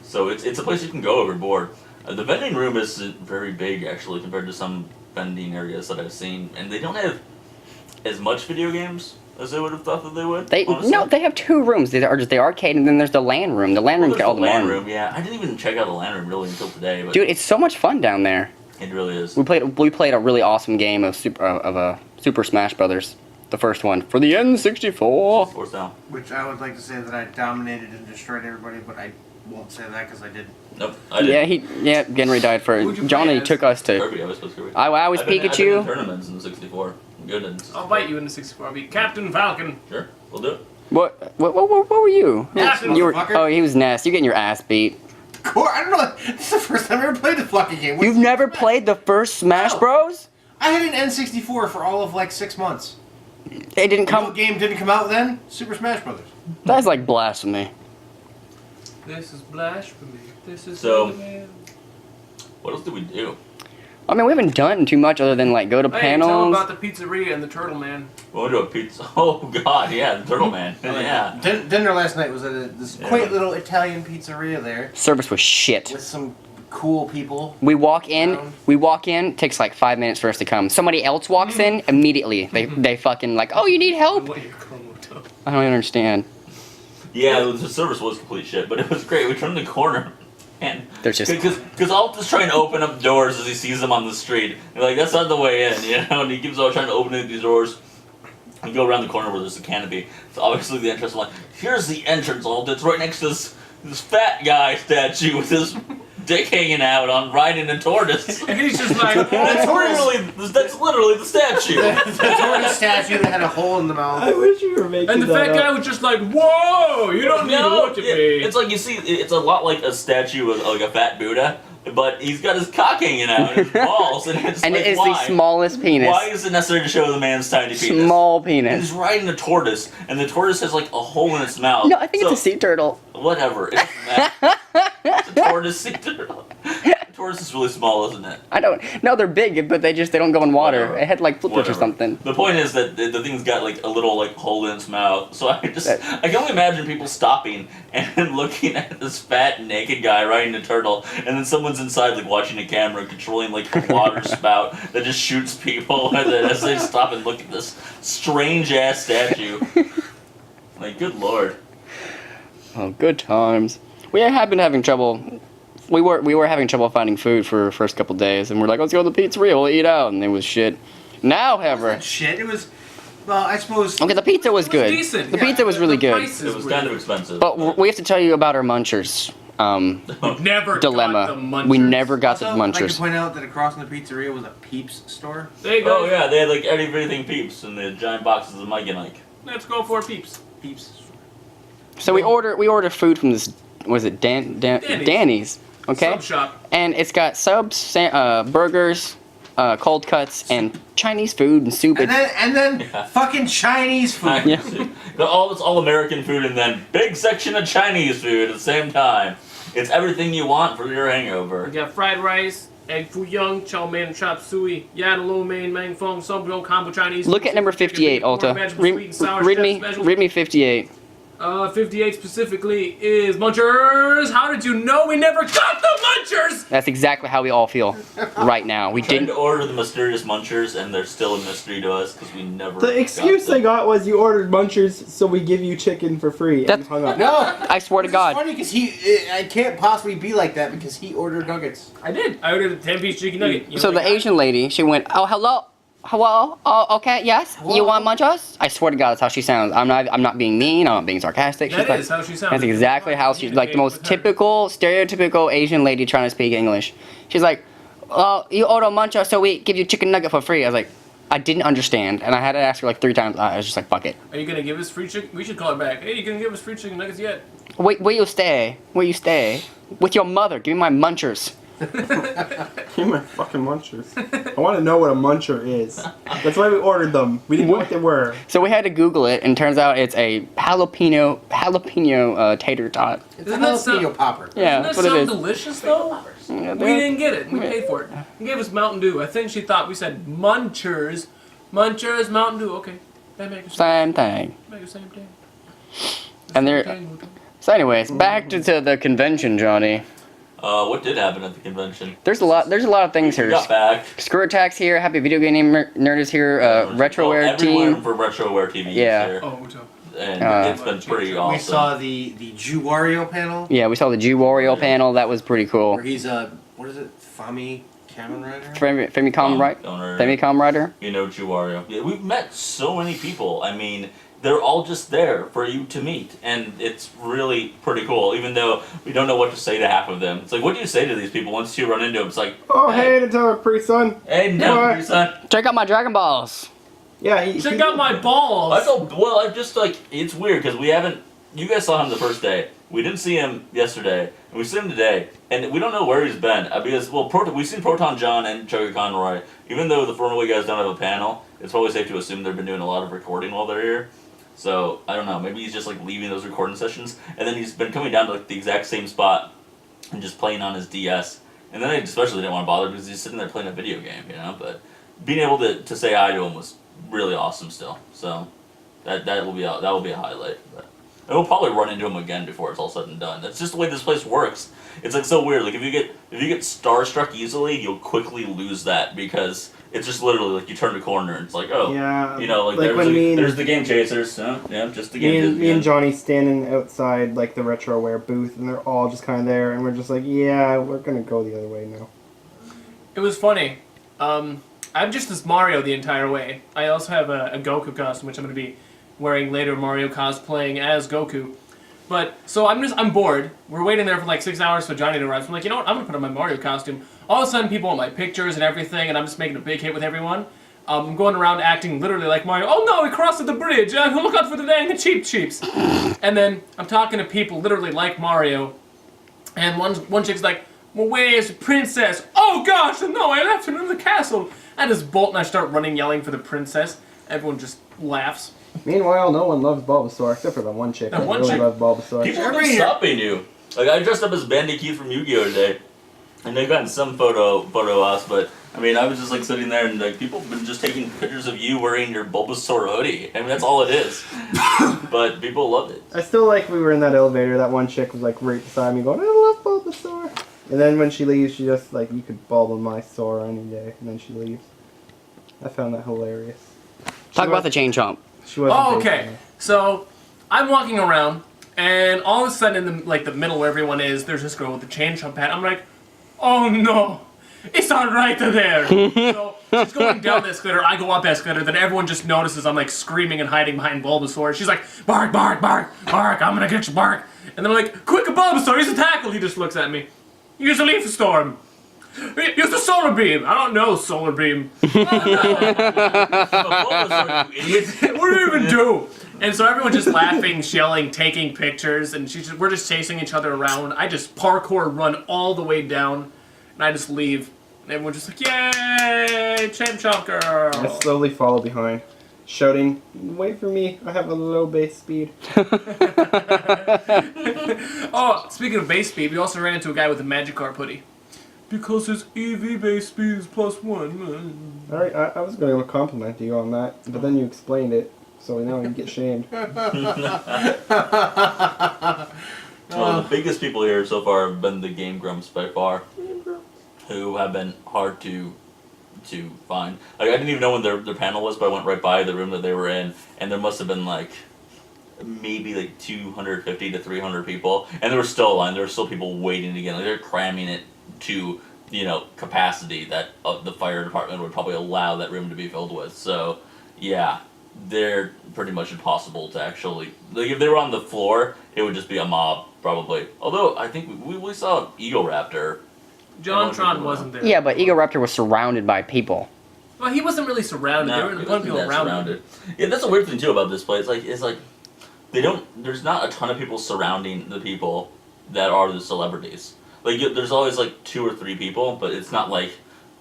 B: So it's a place you can go overboard. The vending room isn't very big, actually, compared to some vending areas that I've seen, and they don't have as much video games as I would have thought that they would. honestly.
A: No, they have 2 rooms. They are just the arcade, and then there's the LAN room. The LAN
B: Well,
A: room's
B: there's
A: got all
B: the
A: the
B: LAN
A: LAN
B: room. Yeah, I didn't even check out the LAN room really until today, but
A: Dude, it's so much fun down there.
B: it really is.
A: We played a really awesome game of Super Smash Brothers, the first one for the N64.
B: Force down.
C: Which I would like to say that I dominated and destroyed everybody, but I won't say that because I didn't.
B: Nope, I didn't.
A: Yeah, Gjenrei died
D: Who'd
A: first.
D: you
A: Johnny
D: play as?
A: took us to.
B: Kirby, I was supposed to Kirby.
A: I was
B: I've been in
A: Pikachu.
B: tournaments in the 64. I'm good in 64.
D: I'll bite you in the 64. I'll be Captain Falcon.
B: Sure, we'll do it.
A: What were you?
D: Yes,
A: You were.
C: motherfucker.
A: Oh, he was Ness. You're getting your ass beat.
C: I don't know. This is the first time I ever played the fucking game.
A: You've never played the first Smash
C: No.
A: Bros?
C: I had an N64 for all of like 6 months.
A: It didn't
C: What
A: come.
C: game didn't come out then? Super Smash Brothers.
A: That's like blasphemy.
D: This is blasphemy. This is
B: So-
D: the man.
B: What else did we do?
A: I mean, we haven't done too much other than like go to
D: Hey, tell
A: panels.
D: about the pizzeria and the turtle man.
B: We went to a pizza. Oh God, yeah, the Turtle Man. Yeah.
C: Dinner last night was at this
B: Yeah.
C: quaint little Italian pizzeria there
A: Service was shit.
C: with some cool people.
A: We walk in, takes like 5 minutes for us to come. Somebody else walks in, immediately. They fucking like, oh, you need help?
D: What your chromo toe.
A: I don't even understand.
B: Yeah, the service was complete shit, but it was great. We turned the corner, and
A: There's just-
B: because Alt is trying to open up doors as he sees them on the street. And like that's not the way in, you know. And he keeps on trying to open these doors. We go around the corner where there's a canopy. So obviously the entrance. I'm like, here's the entrance, Alt. It's right next to this fat guy statue with his dick hanging out on riding a tortoise.
D: And he's just like,
B: That's literally the statue.
C: The tortoise statue that had a hole in the mouth.
E: I wish you were making
D: and the
E: that
D: fat
E: up.
D: guy was just like, whoa, you don't need to look at me.
B: It's like you see, it's a lot like a statue of like a fat Buddha, but he's got his cock hanging out and his balls, and it's
A: And
B: like,
A: it is
B: why?
A: the smallest penis.
B: Why is it necessary to show the man's tiny penis?
A: Small
B: And
A: penis.
B: he's riding a tortoise, and the tortoise has like a hole in its mouth.
A: No, I think
B: So,
A: it's a sea turtle.
B: Whatever. It's a tortoise. Sea turtle. The tortoise is really small, isn't it?
A: I don't. No, they're big, but they don't go in water.
B: Whatever.
A: It had like flippers or
B: Whatever.
A: something.
B: The point is that the thing's got like a little like hole in its mouth. So I
A: That-
B: can only imagine people stopping and looking at this fat naked guy riding a turtle, and then someone's inside like watching a camera controlling like a water spout that just shoots people as they stop and look at this strange ass statue. Like, good lord.
A: Oh, good times. We have been having trouble. We were having trouble finding food for the first couple days, and we're like, let's go to the pizzeria. We'll eat out, and it was shit. Now, however,
C: Shit, it was. Well, I suppose.
A: okay, the pizza was good.
D: decent.
A: The
D: Yeah,
A: pizza was
D: the
A: really good.
D: prices
B: It was
D: were-
B: kind of expensive.
A: But we have to tell you about our munchers.
D: Never
A: Dilemma.
D: got the munchers.
A: We never got the
C: Also, I'd like to
A: munchers.
C: point out that across from the pizzeria was a Peeps store.
D: There you go.
B: Oh yeah, they had like everything Peeps and the giant boxes of Mike and Ike.
D: Let's go for peeps.
C: Peeps store.
A: So we order food from this. Was it Danny's? Okay.
D: Sub shop.
A: And it's got subs, burgers, cold cuts, and Chinese food and soup.
C: And then
B: Yeah.
C: fucking Chinese food.
A: Yeah.
B: It's all American food and then big section of Chinese food at the same time. It's everything you want for your
D: We
B: hangover.
D: got fried rice, egg foo young, chow mein, chop suey, yada lo mein, mang fong, some combo Chinese.
A: Look at number 58, Alta. Read me 58.
D: 58 specifically is Munchers. How did you know we never got the Munchers?
A: That's exactly how we all feel right now. We
B: Tried
A: didn't.
B: to order the mysterious munchers and they're still a mystery to us because we never.
E: The excuse
B: got
E: I
B: them.
E: got was you ordered munchers, so we give you chicken for free. And
A: That's-
E: hung up.
C: No.
A: I swear to
C: It's
A: God.
C: funny because I can't possibly be like that because he ordered nuggets.
D: I did. I ordered a 10-piece chicken nugget. You know
A: So
D: what
A: the
D: I got?
A: Asian lady, she went, oh hello, oh okay, yes, you want munchos? I swear to God, that's how she sounds. I'm not being mean. I'm not being sarcastic.
D: That
A: She's
D: is how she sounds.
A: That's exactly how she, like the most
D: With her.
A: typical, stereotypical Asian lady trying to speak English. She's like, oh, you order munchos, so we give you chicken nugget for free. I was like, I didn't understand, and I had to ask her like 3 times. I was just like, fuck it.
D: Are you gonna give us free chicken? We should call her back. Hey, you gonna give us free chicken nuggets yet?
A: Where you stay? Where you stay? With your mother. Give me my munchers.
E: Give me my fucking munchers. I want to know what a muncher is. That's why we ordered them. We didn't know what they were.
A: So we had to Google it, and turns out it's a jalapeno tater tot.
C: It's
D: Doesn't
C: a
D: that sound-
C: jalapeno popper.
A: Yeah,
D: Doesn't
A: that's
D: that
A: what it
D: sound
A: is.
D: delicious though?
A: Yeah,
D: We
A: they're-
D: didn't get it. We paid for it. He gave us Mountain Dew. I think she thought we said Munchers. Munchers, Mountain Dew. Okay. That makes the
A: Same thing.
D: same thing.
A: And they're so. Anyways, back to the convention, Johnny.
B: What did happen at the convention?
A: There's a lot of things
B: We
A: here.
B: got back.
A: Screw Attack's here. Happy Video Game Nerd is here. Retroware
B: everyone
A: team.
B: for Retroware TV
A: Yeah.
B: is here.
D: Oh, Uto.
B: And it's been pretty awesome.
C: We saw the Jew Wario panel
A: Yeah, we saw the Jew Wario panel. That was pretty cool.
C: where he's what is it? Fami Kamen Rider?
A: Famicom, right?
B: Owner,
A: Famicom Rider.
B: You know, Chiwario. Yeah, we've met so many people. I mean, they're all just there for you to meet, and it's really pretty cool. Even though we don't know what to say to half of them, it's like, what do you say to these people once you run into them? It's like,
E: Oh, hey, Nintendo pretty son.
B: hey, no,
E: What?
B: son.
A: Check out my Dragon Balls.
E: Yeah,
D: Check out my balls.
B: I felt well. I just like it's weird because we haven't. You guys saw him the first day. We didn't see him yesterday, and we see him today, and we don't know where he's been because we've seen Proton John and Chugga Conroy. Even though the Runaway guys don't have a panel, it's probably safe to assume they've been doing a lot of recording while they're here. So I don't know. Maybe he's just like leaving those recording sessions, and then he's been coming down to like the exact same spot and just playing on his DS. And then I especially didn't want to bother because he's sitting there playing a video game, you know. But being able to say hi to him was really awesome still. So that will be a highlight. But and we'll probably run into him again before it's all said and done. That's just the way this place works. It's like so weird. Like if you get starstruck easily, you'll quickly lose that because it's just literally like you turn the corner and it's like, oh,
E: Yeah,
B: you know, like there's the game chasers. Yeah, just the game.
E: me and Johnny standing outside like the Retroware booth, and they're all just kind of there, and we're just like, yeah, we're gonna go the other way now.
D: It was funny. I'm just this Mario the entire way. I also have a Goku costume, which I'm going to be wearing later. Mario cosplaying as Goku. But so I'm bored. We're waiting there for like 6 hours for Johnny to arrive. So I'm like, you know what? I'm gonna put on my Mario costume. All of a sudden, people want my pictures and everything, and I'm just making a big hit with everyone. I'm going around acting literally like Mario. Oh no, we crossed the bridge. Look out for the dang cheeps. And then I'm talking to people literally like Mario, and one chick's like, well, where's the princess? Oh gosh, no, I left her in the castle. I just bolt and I start running, yelling for the princess. Everyone just laughs.
E: Meanwhile, no one loves Bulbasaur except for the one chick.
D: That
E: I
D: one
E: really
D: chick-
E: love Bulbasaur.
B: People have been stopping you. Like I dressed up as Bandy Keith from Yu-Gi-Oh today, and they've gotten some photo of us. But I mean, I was just like sitting there, and like people have been just taking pictures of you wearing your Bulbasaur hoodie. I mean, that's all it is. But people loved it.
E: I still like we were in that elevator. That one chick was like right beside me, going, "I love Bulbasaur." And then when she leaves, she just like, "You could bulb my sore any day," and then she leaves. I found that hilarious.
A: Talk about the chain chomp.
E: She wasn't
D: Oh,
E: facing
D: okay.
E: me.
D: So I'm walking around, and all of a sudden, in the middle where everyone is, there's this girl with the chain chomp hat. I'm like, oh no, it's not right there. So she's going down the escalator. I go up escalator. Then everyone just notices I'm like screaming and hiding behind Bulbasaur. She's like, bark, bark, bark, bark. I'm gonna get you, bark. And then I'm like, quick, Bulbasaur, use a tackle. He just looks at me. Use a leaf storm. Use the solar beam. I don't know solar beam.
B: Bulbasaur, you idiot.
D: What do you even do? And so everyone's just laughing, yelling, taking pictures, and we're just chasing each other around. I just parkour run all the way down, and I just leave. And everyone's just like, yay, Champ Chomp Girl.
E: I slowly follow behind, shouting, "Wait for me! I have a low base speed."
D: Oh, speaking of base speed, we also ran into a guy with a Magikarp hoodie. Because his EV base speed is +1.
E: All right, I was going to compliment you on that, but then you explained it, so now you get shamed.
B: Well, the biggest people here so far have been the Game Grumps by far, who have been hard to find. Like I didn't even know when their panel was, but I went right by the room that they were in, and there must have been like maybe like 250 to 300 people, and there was still a line. There were still people waiting to get. Like they're cramming it to capacity that the fire department would probably allow that room to be filled with. So yeah, they're pretty much impossible to actually, like if they were on the floor, it would just be a mob probably. Although I think we saw Eagle Raptor.
D: John Tron wasn't there.
A: Yeah, but Ego Raptor was surrounded by people.
D: Well, he wasn't really surrounded. There were a bunch of people around him.
B: Yeah, that's a weird thing too about this place. It's like there's not a ton of people surrounding the people that are the celebrities. Like there's always like 2 or 3 people, but it's not like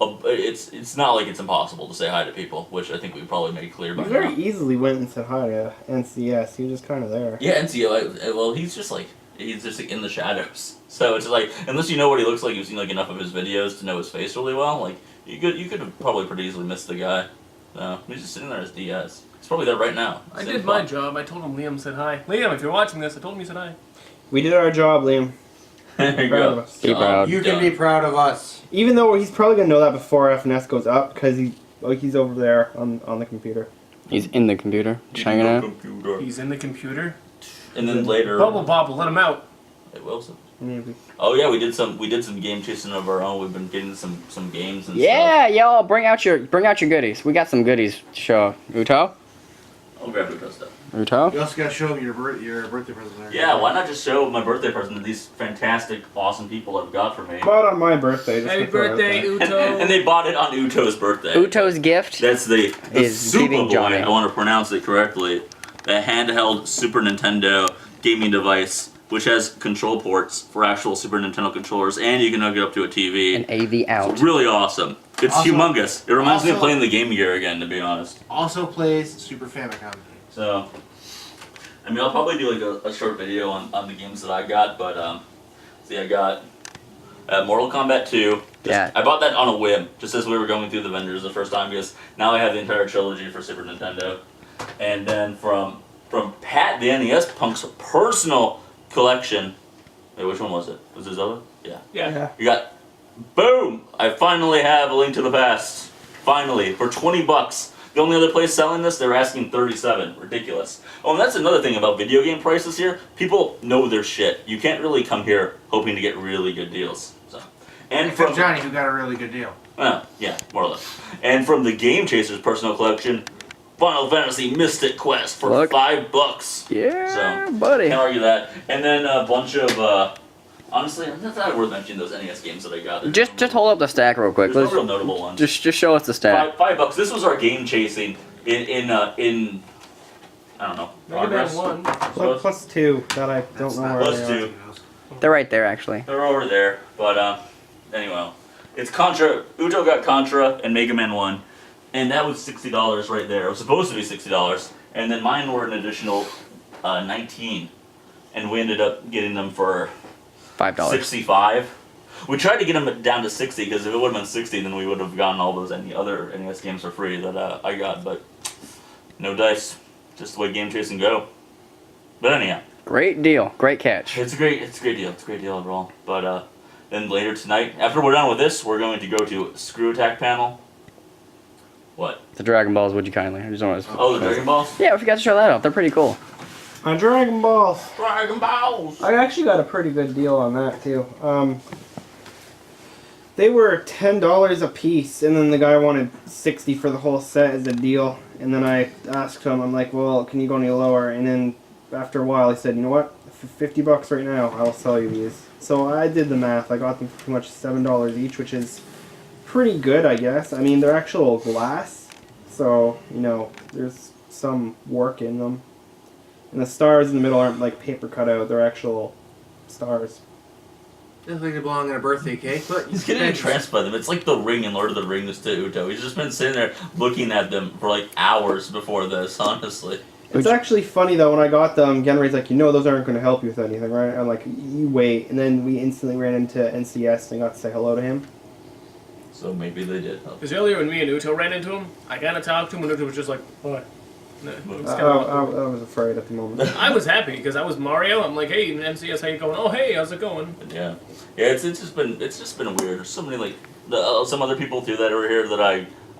B: it's not like it's impossible to say hi to people, which I think we probably made clear by
E: You very
B: now.
E: easily went and said hi to NCS. He was just kind of there.
B: Yeah, and see, well, he's just like in the shadows. So it's like unless you know what he looks like, you've seen like enough of his videos to know his face really well. Like you could have probably pretty easily missed the guy. No, he's just sitting there as DS. He's probably there right now.
D: I did my job. I told him Liam said hi. Liam, if you're watching this, I told him you said hi.
E: We did our job, Liam.
B: There you
E: Proud of
B: go.
E: us.
A: Be proud.
C: You can be proud of us.
E: Even though he's probably gonna know that before FNS goes up, because he's over there on the computer.
A: He's in the computer, just hanging out.
B: Computer.
D: He's in the computer.
B: And then later.
D: Bubble Bobble, let him out.
B: Hey, Wilson.
E: Maybe.
B: Oh yeah, we did some game chasing of our own. We've been getting some games and
A: Yeah, y'all, bring out your goodies. We got some goodies to show. Uto?
B: stuff. I'll grab the stuff.
A: Uto?
C: You also gotta show them your birthday present there.
B: Yeah, why not just show my birthday present to these fantastic, awesome people have got for me?
E: Bought on my birthday. Just
D: Happy
E: to throw it out
D: birthday,
E: there.
D: Uto.
B: And they bought it on Uto's birthday.
A: Uto's gift
B: That's the
A: is giving
B: Superboy.
A: Johnny.
B: I want to pronounce it correctly. The handheld Super Nintendo gaming device, which has control ports for actual Super Nintendo controllers, and you can hook it up to a TV.
A: an AV out.
B: It's really awesome. It's
C: Also-
B: humongous. It reminds me of
C: also-
B: playing the Game Gear again, to be honest.
C: Also plays Super Famicom.
B: So, I mean, I'll probably do like a short video on the games that I got, but see, I got Mortal Kombat 2.
A: Yeah.
B: I bought that on a whim, just as we were going through the vendors the first time, because now I have the entire trilogy for Super Nintendo. And then from Pat, the NES Punk's personal collection. Wait, which one was it? Was it Zelda? Yeah.
D: Yeah.
B: You got, boom! I finally have A Link to the Past. Finally, for 20 bucks. The only other place selling this, they're asking 37. Ridiculous. Oh, and that's another thing about video game prices here. People know their shit. You can't really come here hoping to get really good deals. So, and
C: Except
B: from
C: Johnny, who got a really good deal.
B: yeah, more or less. And from the Game Chaser's personal collection, Final Fantasy Mystic Quest for
A: Look.
B: $5.
A: Yeah,
B: So,
A: buddy.
B: Can't argue that. And then a bunch of, honestly, it's not worth mentioning those NES games that I got. There's
A: Just
B: no
A: hold up the stack real quick.
B: There's
A: Let's,
B: no real notable ones.
A: just show us the stack.
B: $5. This was our game chasing in I don't know.
D: Mega Man
B: Progress.
D: 1.
E: Plus, plus 2 that I don't know where
B: Plus
E: they
B: 2.
E: are.
A: They're right there, actually.
B: They're over there, but anyway, it's Contra. Uto got Contra and Mega Man 1, and that was $60 right there. It was supposed to be $60, and then mine were an additional $19, and we ended up getting them for
A: $5.
B: $65. We tried to get them down to 60 because if it would have been 60, then we would have gotten all those any other NES games for free that I got, but no dice. Just the way game chasing go. But anyhow.
A: Great deal. Great catch.
B: It's a great deal. It's a great deal overall. But then later tonight, after we're done with this, we're going to go to Screw Attack panel. What?
A: The Dragon Balls, would you kindly? I just want to...
B: Oh, the Dragon Balls?
A: Yeah, we forgot to show that off. They're pretty cool.
E: On Dragon Balls.
B: Dragon Balls!
E: I actually got a pretty good deal on that too. They were $10 a piece, and then the guy wanted $60 for the whole set as a deal. And then I asked him, I'm like, well, can you go any lower? And then after a while, he said, you know what? For $50 right now, I'll sell you these. So I did the math. I got them for pretty much $7 each, which is pretty good, I guess. I mean, they're actual glass, so you know, there's some work in them. And the stars in the middle aren't like paper cutout; they're actual stars.
C: Doesn't think they belong in a birthday cake, but
B: He's getting entranced by them. It's like the Ring in Lord of the Rings to Uto. He's just been sitting there looking at them for like hours before this, honestly.
E: It's actually funny though, when I got them, Gjenrei's like, you know those aren't going to help you with anything, right? I'm like, you wait. And then we instantly ran into NCS and I got to say hello to him.
B: So maybe they did help.
D: Because earlier when me and Uto ran into him, I kind of talked to him and Uto was just like, what? No, it was
E: I
D: kinda awkward.
E: was afraid at the moment.
D: I was happy because I was Mario. I'm like, hey, MCS, how you going? Oh, hey, how's it going?
B: But yeah, it's just been weird. There's so many like some other people too that are here that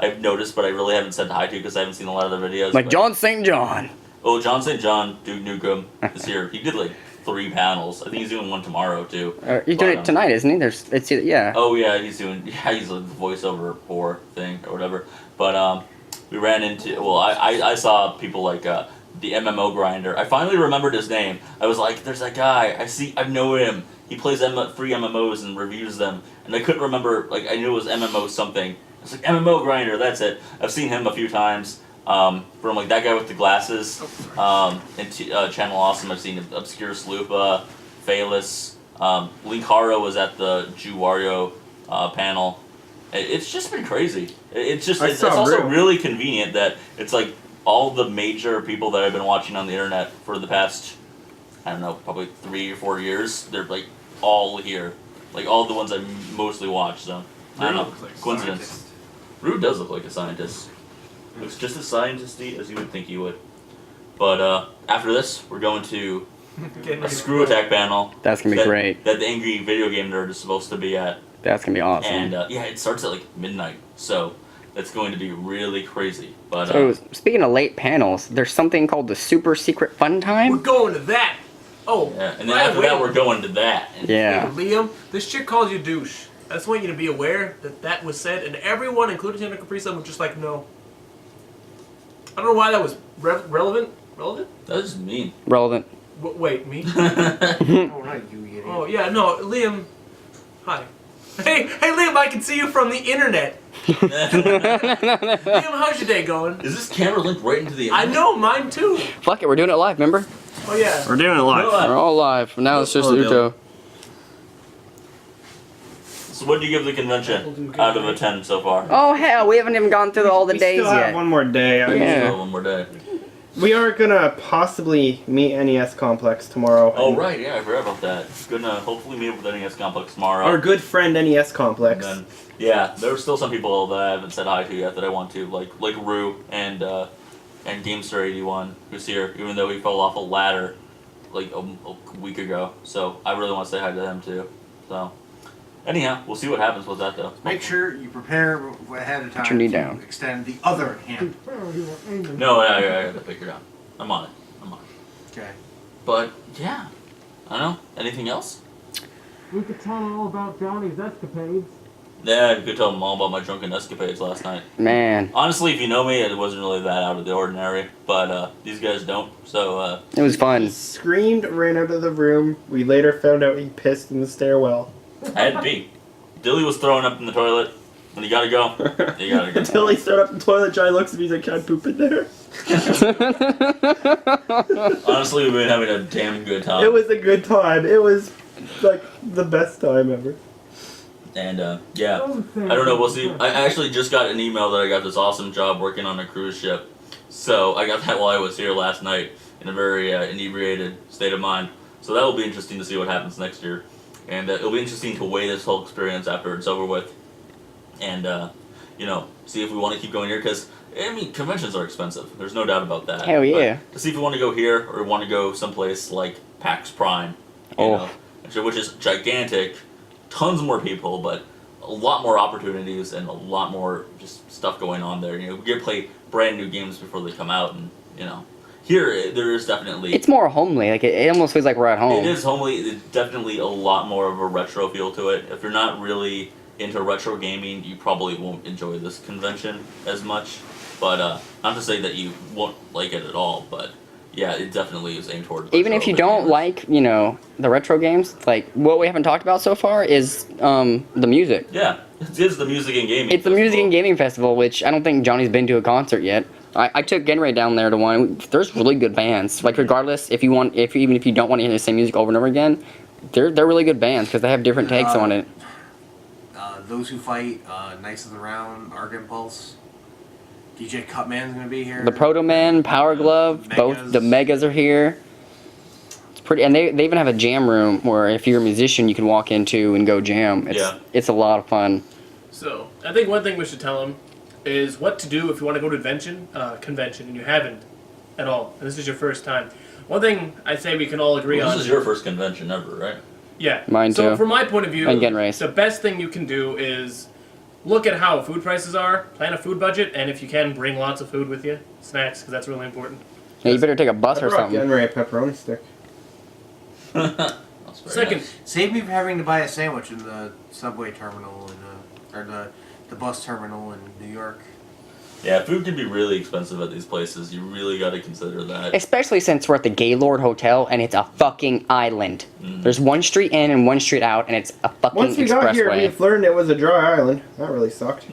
B: I've noticed, but I really haven't said hi to because I haven't seen a lot of their videos.
A: Like
B: but-
A: John St. John.
B: Oh, John St. John, Duke Nukem is here. He did like 3 panels. I think he's doing one tomorrow too.
A: He's doing it tonight, isn't he? It's yeah.
B: Oh yeah, he's like the voiceover for thing or whatever. But we ran into I saw people like the MMO grinder. I finally remembered his name. I was like, there's that guy. I know him. He plays free MMOs and reviews them. And I couldn't remember, like I knew it was MMO something. I was like, MMO grinder, that's it. I've seen him a few times. From like that guy with the glasses, and Channel Awesome. I've seen Obscure Sloopa, Phalus, Link Haro was at the Jew Wario panel. It's just been crazy. It's also really convenient that it's like all the major people that I've been watching on the internet for the past, I don't know, probably 3 or 4 years. They're like all here, like all the ones I mostly watch. So I don't know, coincidence. Rue does look like a scientist. Looks just as scientisty as you would think he would. But after this, we're going to a Screw Attack panel.
A: That's gonna be great.
B: That the Angry Video Game Nerd is supposed to be at.
A: That's gonna be awesome.
B: And yeah, it starts at like midnight, so that's going to be really crazy. But
A: so speaking of late panels, there's something called the Super Secret Fun Time.
D: We're going to that. Oh.
B: Yeah, and then after that, we're going to that.
A: Yeah.
D: Hey, Liam, this chick calls you douche. I just want you to be aware that that was said, and everyone, including Tender Capri Sun, was just like, no. I don't know why that was relevant. Relevant?
B: That is mean.
A: Relevant.
D: Wait, me?
C: Oh, not you, idiot.
D: Oh, yeah, no, Liam. Hi. Hey, Liam, I can see you from the internet. Liam, how's your day going?
B: Is this camera linked right into the?
D: I know, mine too.
A: Fuck it, we're doing it live. Remember?
D: Oh yeah.
E: We're doing it live.
A: We're all live. Now it's just
E: Oh,
A: Uto.
B: So what do you give the convention out of a 10 so far?
A: Oh hell, we haven't even gone through all the
E: we
A: days
E: still
A: yet.
E: have one more day.
A: Yeah.
B: Still one more day.
E: We are gonna possibly meet NES Complex tomorrow.
B: Oh right, yeah, I forgot about that. Gonna hopefully meet up with NES Complex tomorrow.
E: Our good friend NES Complex.
B: And then, yeah, there are still some people that I haven't said hi to yet that I want to, like Rue and Gamester81, who's here, even though he fell off a ladder like a week ago. So I really want to say hi to him too. So anyhow, we'll see what happens with that though.
C: Make sure you prepare ahead of time
A: Put your knee
C: to
A: down.
C: extend the other hand.
B: No, I got to figure it out. I'm on it.
C: Okay.
B: But yeah, I don't know. Anything else?
D: We could tell them all about Johnny's escapades.
B: Yeah, you could tell them all about my drunken escapades last night.
A: Man,
B: Honestly, if you know me, it wasn't really that out of the ordinary. But these guys don't. So
A: it was fun.
E: Screamed, ran out of the room. We later found out he pissed in the stairwell.
B: I had to pee. Dilly was throwing up in the toilet. When you gotta go, you gotta go.
E: Until he started up the toilet, Johnny looks at me, he's like, can I poop in there?
B: Honestly, we've been having a damn good time.
E: It was a good time. It was like the best time ever.
B: And yeah, I don't know. We'll see. I actually just got an email that I got this awesome job working on a cruise ship. So I got that while I was here last night in a very inebriated state of mind. So that will be interesting to see what happens next year. And it'll be interesting to weigh this whole experience after it's over with. And, you know, see if we want to keep going here. Because, I mean, conventions are expensive. There's no doubt about that.
A: Hell yeah.
B: But to see if we want to go here or want to go someplace like PAX Prime. You know, which is gigantic. Tons more people, but a lot more opportunities and a lot more just stuff going on there. You know, we get to play brand new games before they come out. And, you know, here there is definitely...
A: It's more homely. Like it almost feels like we're at home.
B: It is homely. It's definitely a lot more of a retro feel to it. If you're not really into retro gaming, you probably won't enjoy this convention as much. But not to say that you won't like it at all, but yeah, it definitely is aimed toward
A: Even if you don't like, you know, the retro games, like what we haven't talked about so far is the music.
B: Yeah, it is the music and gaming.
A: It's the music and gaming festival, which I don't think Johnny's been to a concert yet. I took Gjenrei down there to one. There's really good bands. Like regardless, even if you don't want to hear the same music over and over again, they're really good bands because they have different takes on it.
C: Those Who Fight, Knights of the Round, Arc Impulse, DJ Cutman's gonna be here.
A: The Proto Man, Power Glove, both the Megas are here. It's pretty, and they even have a jam room where if you're a musician, you can walk into and go jam. It's a lot of fun.
D: So I think one thing we should tell them is what to do if you want to go to convention and you haven't at all, and this is your first time. One thing I say we can all agree on.
B: This is your first convention ever, right?
D: Yeah.
A: Mine
D: so
A: too.
D: from my point of view,
A: And Gjenrei.
D: the best thing you can do is look at how food prices are, plan a food budget, and if you can, bring lots of food with you, snacks, because that's really important.
A: Yeah, you better take a bus
E: I
A: or
E: brought
A: something.
E: Gjenrei a pepperoni stick.
B: That's very
D: Second,
B: nice.
C: Save me from having to buy a sandwich in the subway terminal or the bus terminal in New York.
B: Yeah, food can be really expensive at these places. You really got to consider that.
A: Especially since we're at the Gaylord Hotel and it's a fucking island. There's one street in and one street out, and it's a fucking
E: Once we got here,
A: expressway.
E: we've learned it was a dry island. That really sucked.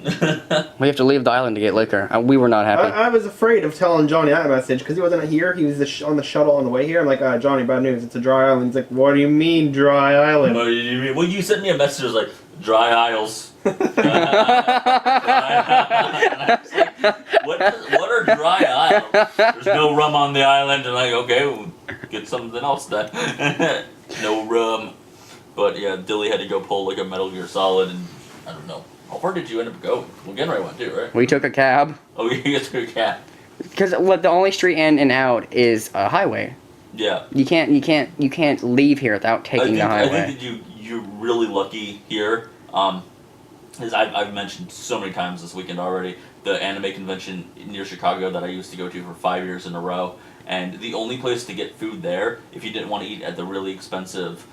A: We have to leave the island to get liquor. We were not happy.
E: I was afraid of telling Johnny that message because he wasn't here. He was on the shuttle on the way here. I'm like, Johnny, bad news. It's a dry island. He's like, what do you mean dry island?
B: What do you mean? Well, you sent me a message that was like, dry aisles. What are dry aisles? There's no rum on the island, and like, okay, we'll get something else then. No rum. But yeah, Dilly had to go pull like a Metal Gear Solid, and I don't know. How far did you end up going? Well, Gjenrei went too, right?
A: We took a cab.
B: Oh, you took a cab.
A: Because the only street in and out is a highway.
B: Yeah.
A: You can't leave here without taking the highway.
B: I think that you're really lucky here. As I've mentioned so many times this weekend already, the anime convention near Chicago that I used to go to for 5 years in a row, and the only place to get food there, if you didn't want to eat at the really expensive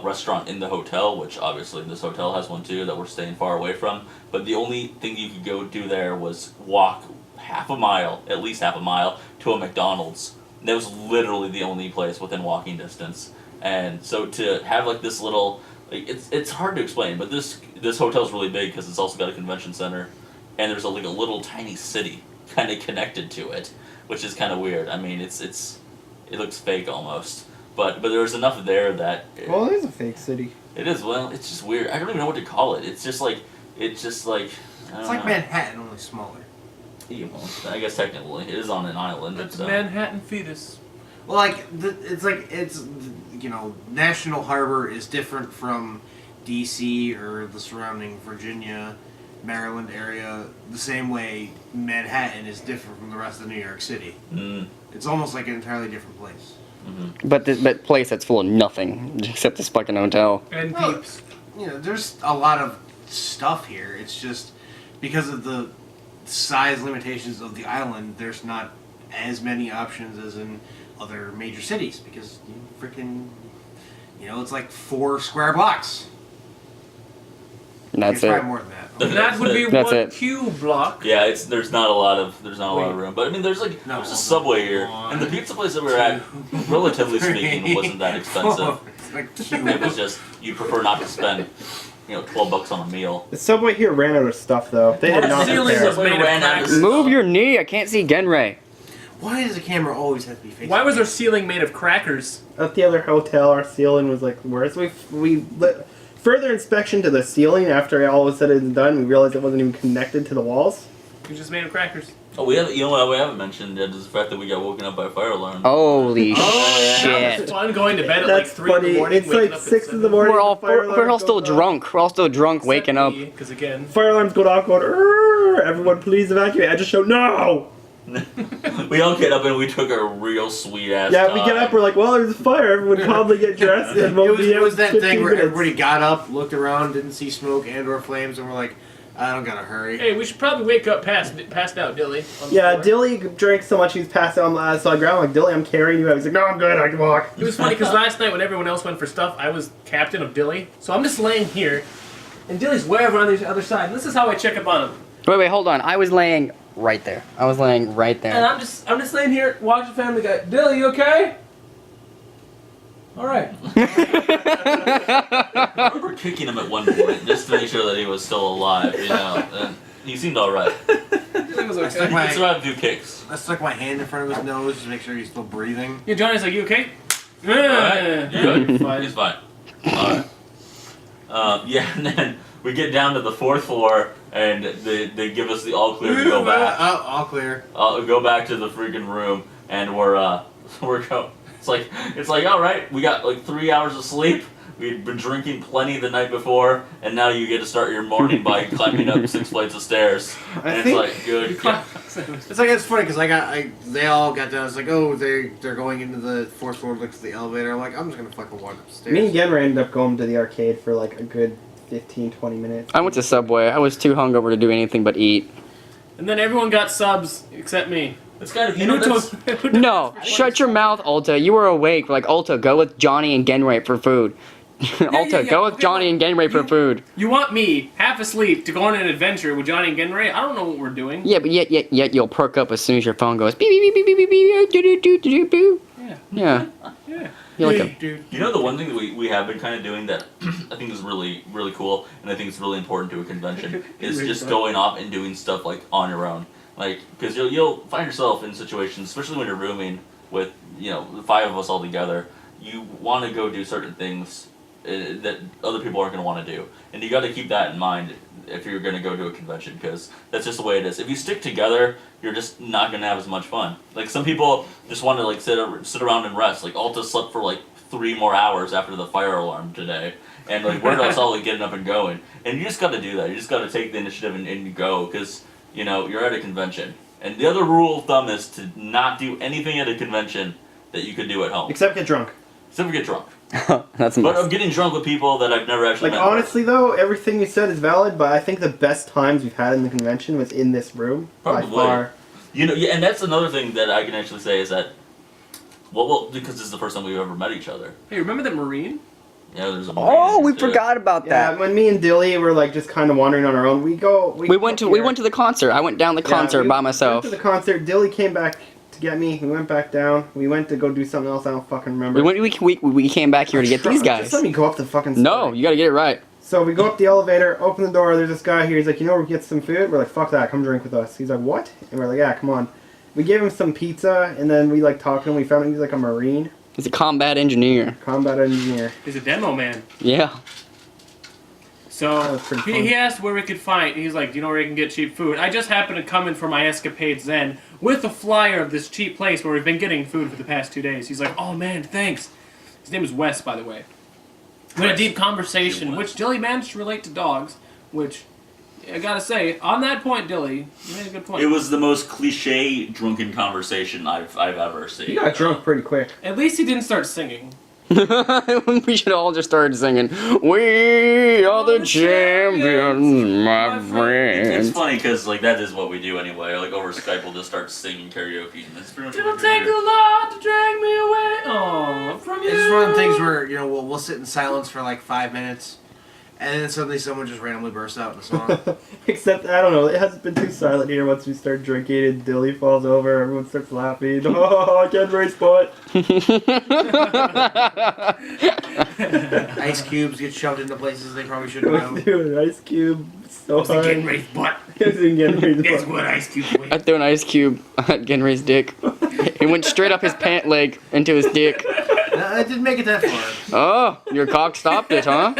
B: restaurant in the hotel, which obviously this hotel has one too that we're staying far away from, but the only thing you could go do there was walk at least half a mile, to a McDonald's. That was literally the only place within walking distance. And so to have like this little, like, it's hard to explain, but this hotel's really big because it's also got a convention center, and there's a little tiny city kind of connected to it, which is kind of weird. I mean, it looks fake almost, but there's enough there that.
E: Well, it is a fake city.
B: It is. Well, it's just weird. I don't even know what to call it. It's just like. I don't
C: It's
B: know.
C: like Manhattan, only smaller.
B: Yeah, well, I guess technically it is on an island.
D: That's
B: so.
D: Manhattan fetus.
C: Well, it's National Harbor is different from D.C. or the surrounding Virginia, Maryland area. The same way Manhattan is different from the rest of New York City. It's almost like an entirely different place.
B: Mm-hmm.
A: But place that's full of nothing except this fucking hotel.
D: And
C: Well,
D: peeps.
C: There's a lot of stuff here. It's just because of the size limitations of the island, there's not as many options as in other major cities because it's like 4 square blocks.
A: And that's
C: It's probably
A: it.
C: more than that.
D: That would be
A: That's
D: one
A: it.
D: Q block.
B: Yeah, there's not a lot of room, but I mean there's a Subway here, and the pizza place that we were at, relatively speaking, wasn't that expensive.
C: It's like
B: It was just you prefer not to spend, $12 on a meal.
E: The subway here ran out of stuff though. They did
D: The
E: not
D: ceiling
E: prepare.
D: was made of
B: Ran out of
D: cracks.
B: stuff.
A: Move your knee. I can't see Gjenrei.
C: Why does the camera always have to be facing?
D: Why was our ceiling made of crackers?
E: At the other hotel, our ceiling was like worse. We further inspection to the ceiling after all was said and done. We realized it wasn't even connected to the walls.
D: It was just made of crackers.
B: Oh, what we haven't mentioned yet is the fact that we got woken up by a fire alarm.
A: Holy
D: That
A: shit.
D: was fun going to bed at like
E: That's
D: 3 in
E: funny.
D: the morning.
E: It's like 6 in the morning.
A: We're all
E: the fire alarm
A: still
E: goes off.
A: drunk. We're all still drunk, waking up.
D: Because again,
E: Fire alarms go off, going, "Arr! Everyone please evacuate." I just show no!
B: We all get up and we took a real sweet ass.
E: Yeah, we get up, we're like, well, there's a fire. Everyone probably get dressed and we'll be
C: It
E: out
C: was that
E: 15
C: thing where
E: minutes.
C: everybody got up, looked around, didn't see smoke and or flames, and we're like, I don't gotta hurry.
D: hey, we should probably wake up passed out, Dilly. on the
E: Yeah,
D: floor.
E: Dilly drank so much he was passed out on the solid ground. I'm like, Dilly, I'm carrying you out. He's like, no, I'm good. I can walk.
D: It was funny because last night when everyone else went for stuff, I was captain of Dilly. So I'm just laying here, and Dilly's way over on the other side. And this is how I check up on him.
A: Wait, hold on. I was laying right there.
D: And I'm just laying here, watching Family Guy. Dilly, you okay? All right.
B: I remember kicking him at one point just to make sure that he was still alive. And he seemed all right.
D: Dilly was
C: I
D: okay.
C: stuck
B: He
C: my,
B: could survive a few kicks.
C: I stuck my hand in front of his nose just to make sure he's still breathing.
D: Yeah, Johnny's like, you okay?
B: Alright, good.
D: Fine.
B: He's fine. Alright. And then we get down to the 4th floor, and they give us the all clear to go back.
C: Oh, all clear.
B: Go back to the freaking room, and we're going. It's like all right, we got like 3 hours of sleep. We'd been drinking plenty the night before, and now you get to start your morning by climbing up 6 flights of stairs. And it's like good. Yeah.
C: It's funny because they all got down. It's like, oh, they're going into the 4th floor, looks at the elevator. I'm like, I'm just gonna fucking walk upstairs.
E: Me and Gjenrei ended up going to the arcade for like a good 15, 20 minutes.
A: I went to Subway. I was too hungover to do anything but eat.
D: And then everyone got subs except me.
B: It's kind of
D: And
A: No, shut your mouth, Ulta. You were awake. We're like, Ulta, go with Johnny and Gjenrei for food. Alta, go with
D: Okay,
A: Johnny and Gjenrei for food.
D: You want me, half asleep, to go on an adventure with Johnny and Gjenrei? I don't know what we're doing.
A: Yeah, but yet you'll perk up as soon as your phone goes beep beep beep beep beep beep doo doo doo doo doo.
D: Yeah.
A: Yeah.
D: Yeah.
A: You're like a,
D: Dude.
B: You know the one thing that we have been kind of doing that I think is really really cool, and I think it's really important to a convention is just going off and doing stuff like on your own, like because you'll find yourself in situations, especially when you're rooming with the 5 of us all together. You want to go do certain things that other people aren't going to want to do, and you got to keep that in mind if you're going to go to a convention, because that's just the way it is. If you stick together, you're just not going to have as much fun. Like some people just want to like sit around and rest. Like Alta slept for like 3 more hours after the fire alarm today, and like we're not solid getting up and going. And you just got to do that. You just got to take the initiative and go, because you're at a convention. And the other rule of thumb is to not do anything at a convention that you could do at home.
E: Except get drunk.
B: Except for get drunk.
A: that's a
B: But
A: must.
B: I'm getting drunk with people that I've never actually
E: Like,
B: met.
E: honestly, though, everything you said is valid, but I think the best times we've had in the convention was in this room. By
B: Probably.
E: far.
B: Yeah, and that's another thing that I can actually say is that, well, because this is the first time we've ever met each other.
D: Hey, remember the Marine?
B: Yeah, there's a
A: Oh, we
B: too.
A: forgot about
E: Yeah,
A: that.
E: when me and Dilly were, like, just kind of wandering on our own, we
A: went to the concert. I went down the concert by myself.
E: We went to the concert. Dilly came back to get me. We went back down. We went to go do something else. I don't fucking remember.
A: We came back here to get these guys.
E: Just let me go up the fucking
A: No,
E: story.
A: you gotta get it right.
E: So we go up the elevator, open the door, there's this guy here, he's like, we get some food? We're like, fuck that, come drink with us. He's like, what? And we're like, yeah, come on. We gave him some pizza, and then we like talked to him, we found out he's like a Marine,
A: He's a combat engineer.
E: combat engineer.
D: He's a demo man.
A: Yeah.
E: That
D: So
E: was pretty fun.
D: he asked where we could find. He's like, do you know where we can get cheap food? I just happened to come in for my escapades then with a flyer of this cheap place where we've been getting food for the past 2 days. He's like, oh man, thanks. His name is Wes, by the way. We had a deep conversation, which Dilly managed to relate to dogs, which I gotta say, on that point, Dilly, you made a good point.
B: It was the most cliche drunken conversation I've ever seen.
E: He got drunk pretty quick.
D: At least he didn't start singing.
A: We should all just start singing, "We are the champions, my
B: It's
A: friends."
B: funny because like that is what we do anyway. Like over Skype, we'll just start singing karaoke, and that's pretty much
D: It'll
B: what we
D: take
B: do.
D: a lot to drag me away. Oh, from you.
C: It's just one of the things where we'll sit in silence for like 5 minutes, and then suddenly someone just randomly bursts out in a song.
E: Except, I don't know, it hasn't been too silent here once we start drinking and Dilly falls over, everyone starts laughing. Oh, Gjenrei's butt.
C: Ice cubes get shoved into places they probably shouldn't go.
E: Dude, Ice Cube, so
D: It's the
E: hard.
D: Gjenrei's butt.
E: It was in Gjenrei's
D: Guess
E: butt.
D: what, Ice Cube?
A: I threw an ice cube at Gjenrei's dick. It went straight up his pant leg into his dick.
C: I didn't make it that far.
A: Oh, your cock stopped it, huh?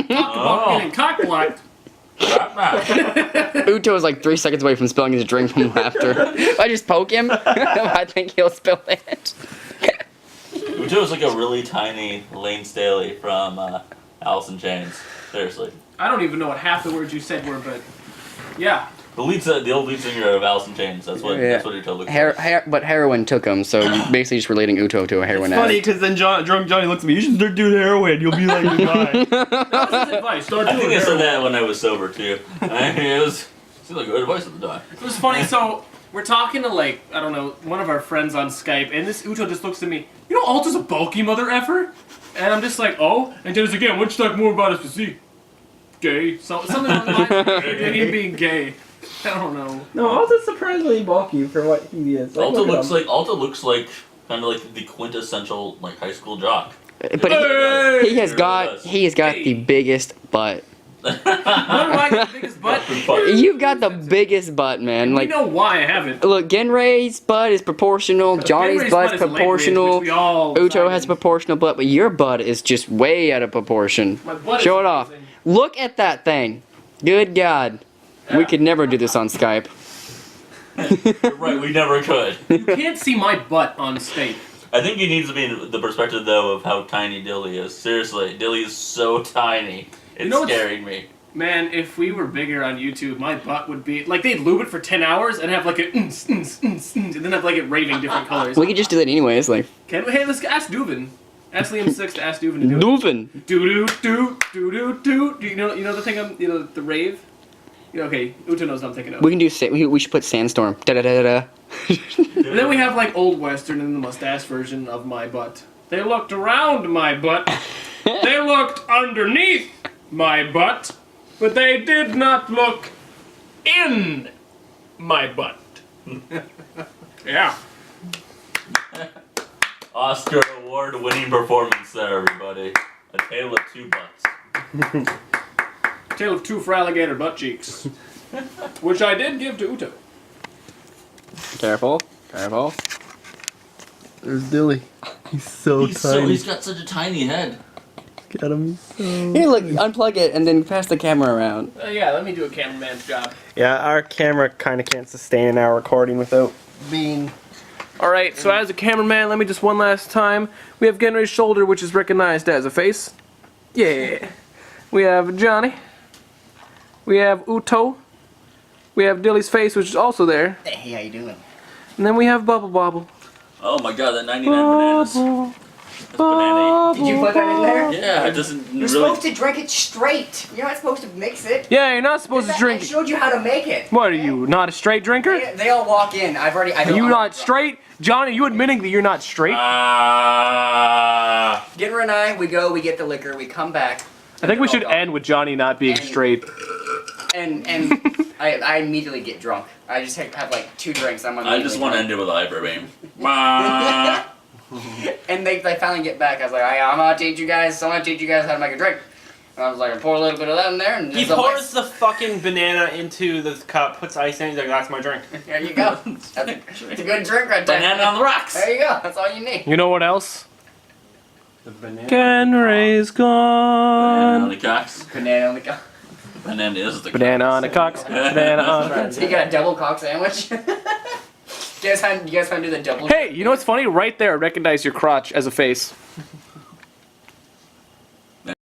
B: Oh.
D: Cock blocked.
A: Uto was like 3 seconds away from spilling his drink from laughter. If I just poke him, I think he'll spill it.
B: Uto is like a really tiny Lane Staley from Alice in Chains. Seriously.
D: I don't even know what half the words you said were, but yeah.
B: The old lead singer of Alice in Chains. That's what Uto looks like.
A: But heroin took him, so you're basically just relating Uto to a heroin
E: It's funny
A: addict.
E: because then drunk Johnny looks at me. You should start doing heroin. You'll be like the guy.
D: That was his advice. Start
B: I
D: doing
B: think I said
D: heroin.
B: that when I was sober too. It seemed like good advice at the time.
D: It was funny, so we're talking to like, I don't know, one of our friends on Skype, and this Uto just looks at me, you know Alta's a bulky mother effer? And I'm just like, oh? And Dennis again, why don't you talk more about his physique? Gay. Something along the lines of him being gay. I don't know.
E: No, Alta's surprisingly bulky for what he is.
B: Alta
E: look at
B: looks
E: him.
B: like kind of like the quintessential like high school jock.
A: But
D: Hey!
A: he has got the biggest butt.
D: What do I got the biggest butt?
A: You've got the biggest butt, man.
D: We
A: Like,
D: know why I haven't.
A: look, Genrei's butt is proportional. Johnny's
D: Gyenrei's
A: butt's
D: butt is a leg
A: proportional.
D: raise, which we all
A: Uto
D: decided.
A: has a proportional butt, but your butt is just way out of proportion.
D: My butt is
A: Show it off.
D: amazing.
A: Look at that thing. Good God. We could never do this on Skype.
B: You're right, we never could.
D: You can't see my butt on stage.
B: I think it needs to be in the perspective though of how tiny Dilly is. Seriously, Dilly is so tiny. It's
D: You know what's-
B: scaring me.
D: Man, if we were bigger on YouTube, my butt would be like they'd lube it for 10 hours and have like a and then have like it raving different colors.
A: We could just do that anyways, like,
D: Can we? Hey, let's ask Duvin. Ask Liam 6 to ask Duvin to do it.
A: Doofin.
D: Do do do do do do. Do you know the thing? The rave. Okay, Uto knows what I'm thinking of.
A: We can do, we should put Sandstorm. Da da da da da.
D: And then we have like Old Western and the mustache version of my butt. They looked around my butt. They looked underneath my butt, but they did not look in my butt. Yeah.
B: Oscar award-winning performance there, everybody. A tale of two butts.
D: Tale of two for alligator butt cheeks. Which I did give to Uto.
E: Careful. Careful. There's Dilly. He's so
B: He's got such a tiny head.
E: Get him.
A: Here, look, unplug it and then pass the camera around.
D: Yeah, let me do a cameraman's job.
E: Yeah, our camera kind of can't sustain our recording without being...
D: Alright, so as a cameraman, let me just one last time. We have Gjenrei's shoulder, which is recognized as a face. Yeah. We have Johnny. We have Uto. We have Dilly's face, which is also there.
A: Hey, how you doing?
D: And then we have Bubble Bobble.
B: Oh my god, that 99 bananas. That's banana.
A: Did you put that in there?
B: Yeah, it doesn't
A: You're
B: really...
A: supposed to drink it straight. You're not supposed to mix it.
D: Yeah, you're not supposed to
A: I
D: drink.
A: showed you how to make it.
D: What are you, not a straight drinker?
A: They all walk in.
D: Are you not straight? Johnny, you admitting that you're not straight?
A: Gjenrei and I, we go, we get the liquor, we come back.
D: I think we should end with Johnny not being straight.
A: And I immediately get drunk. I just have like 2 drinks.
B: I just want to end it with a hyper beam.
A: And they finally get back. I was like, I'm gonna teach you guys. I'm gonna teach you guys how to make a drink. And I was like, I pour a little bit of that in there, and
F: He pours the fucking banana into the cup, puts ice in it, he's like, that's my drink.
A: There you go. It's a good drink right there.
B: Banana on the rocks.
A: There you go. That's all you need.
D: You know what else?
F: The banana.
D: Gyenrei's
B: Banana on
D: gone.
B: the cocks.
A: Banana on the cock.
B: Banana is the
D: Banana on the cocks. Banana on.
A: So you got a double cock sandwich. You guys want to do the double?
D: Hey, you know what's funny? Right there, I recognize your crotch as a face.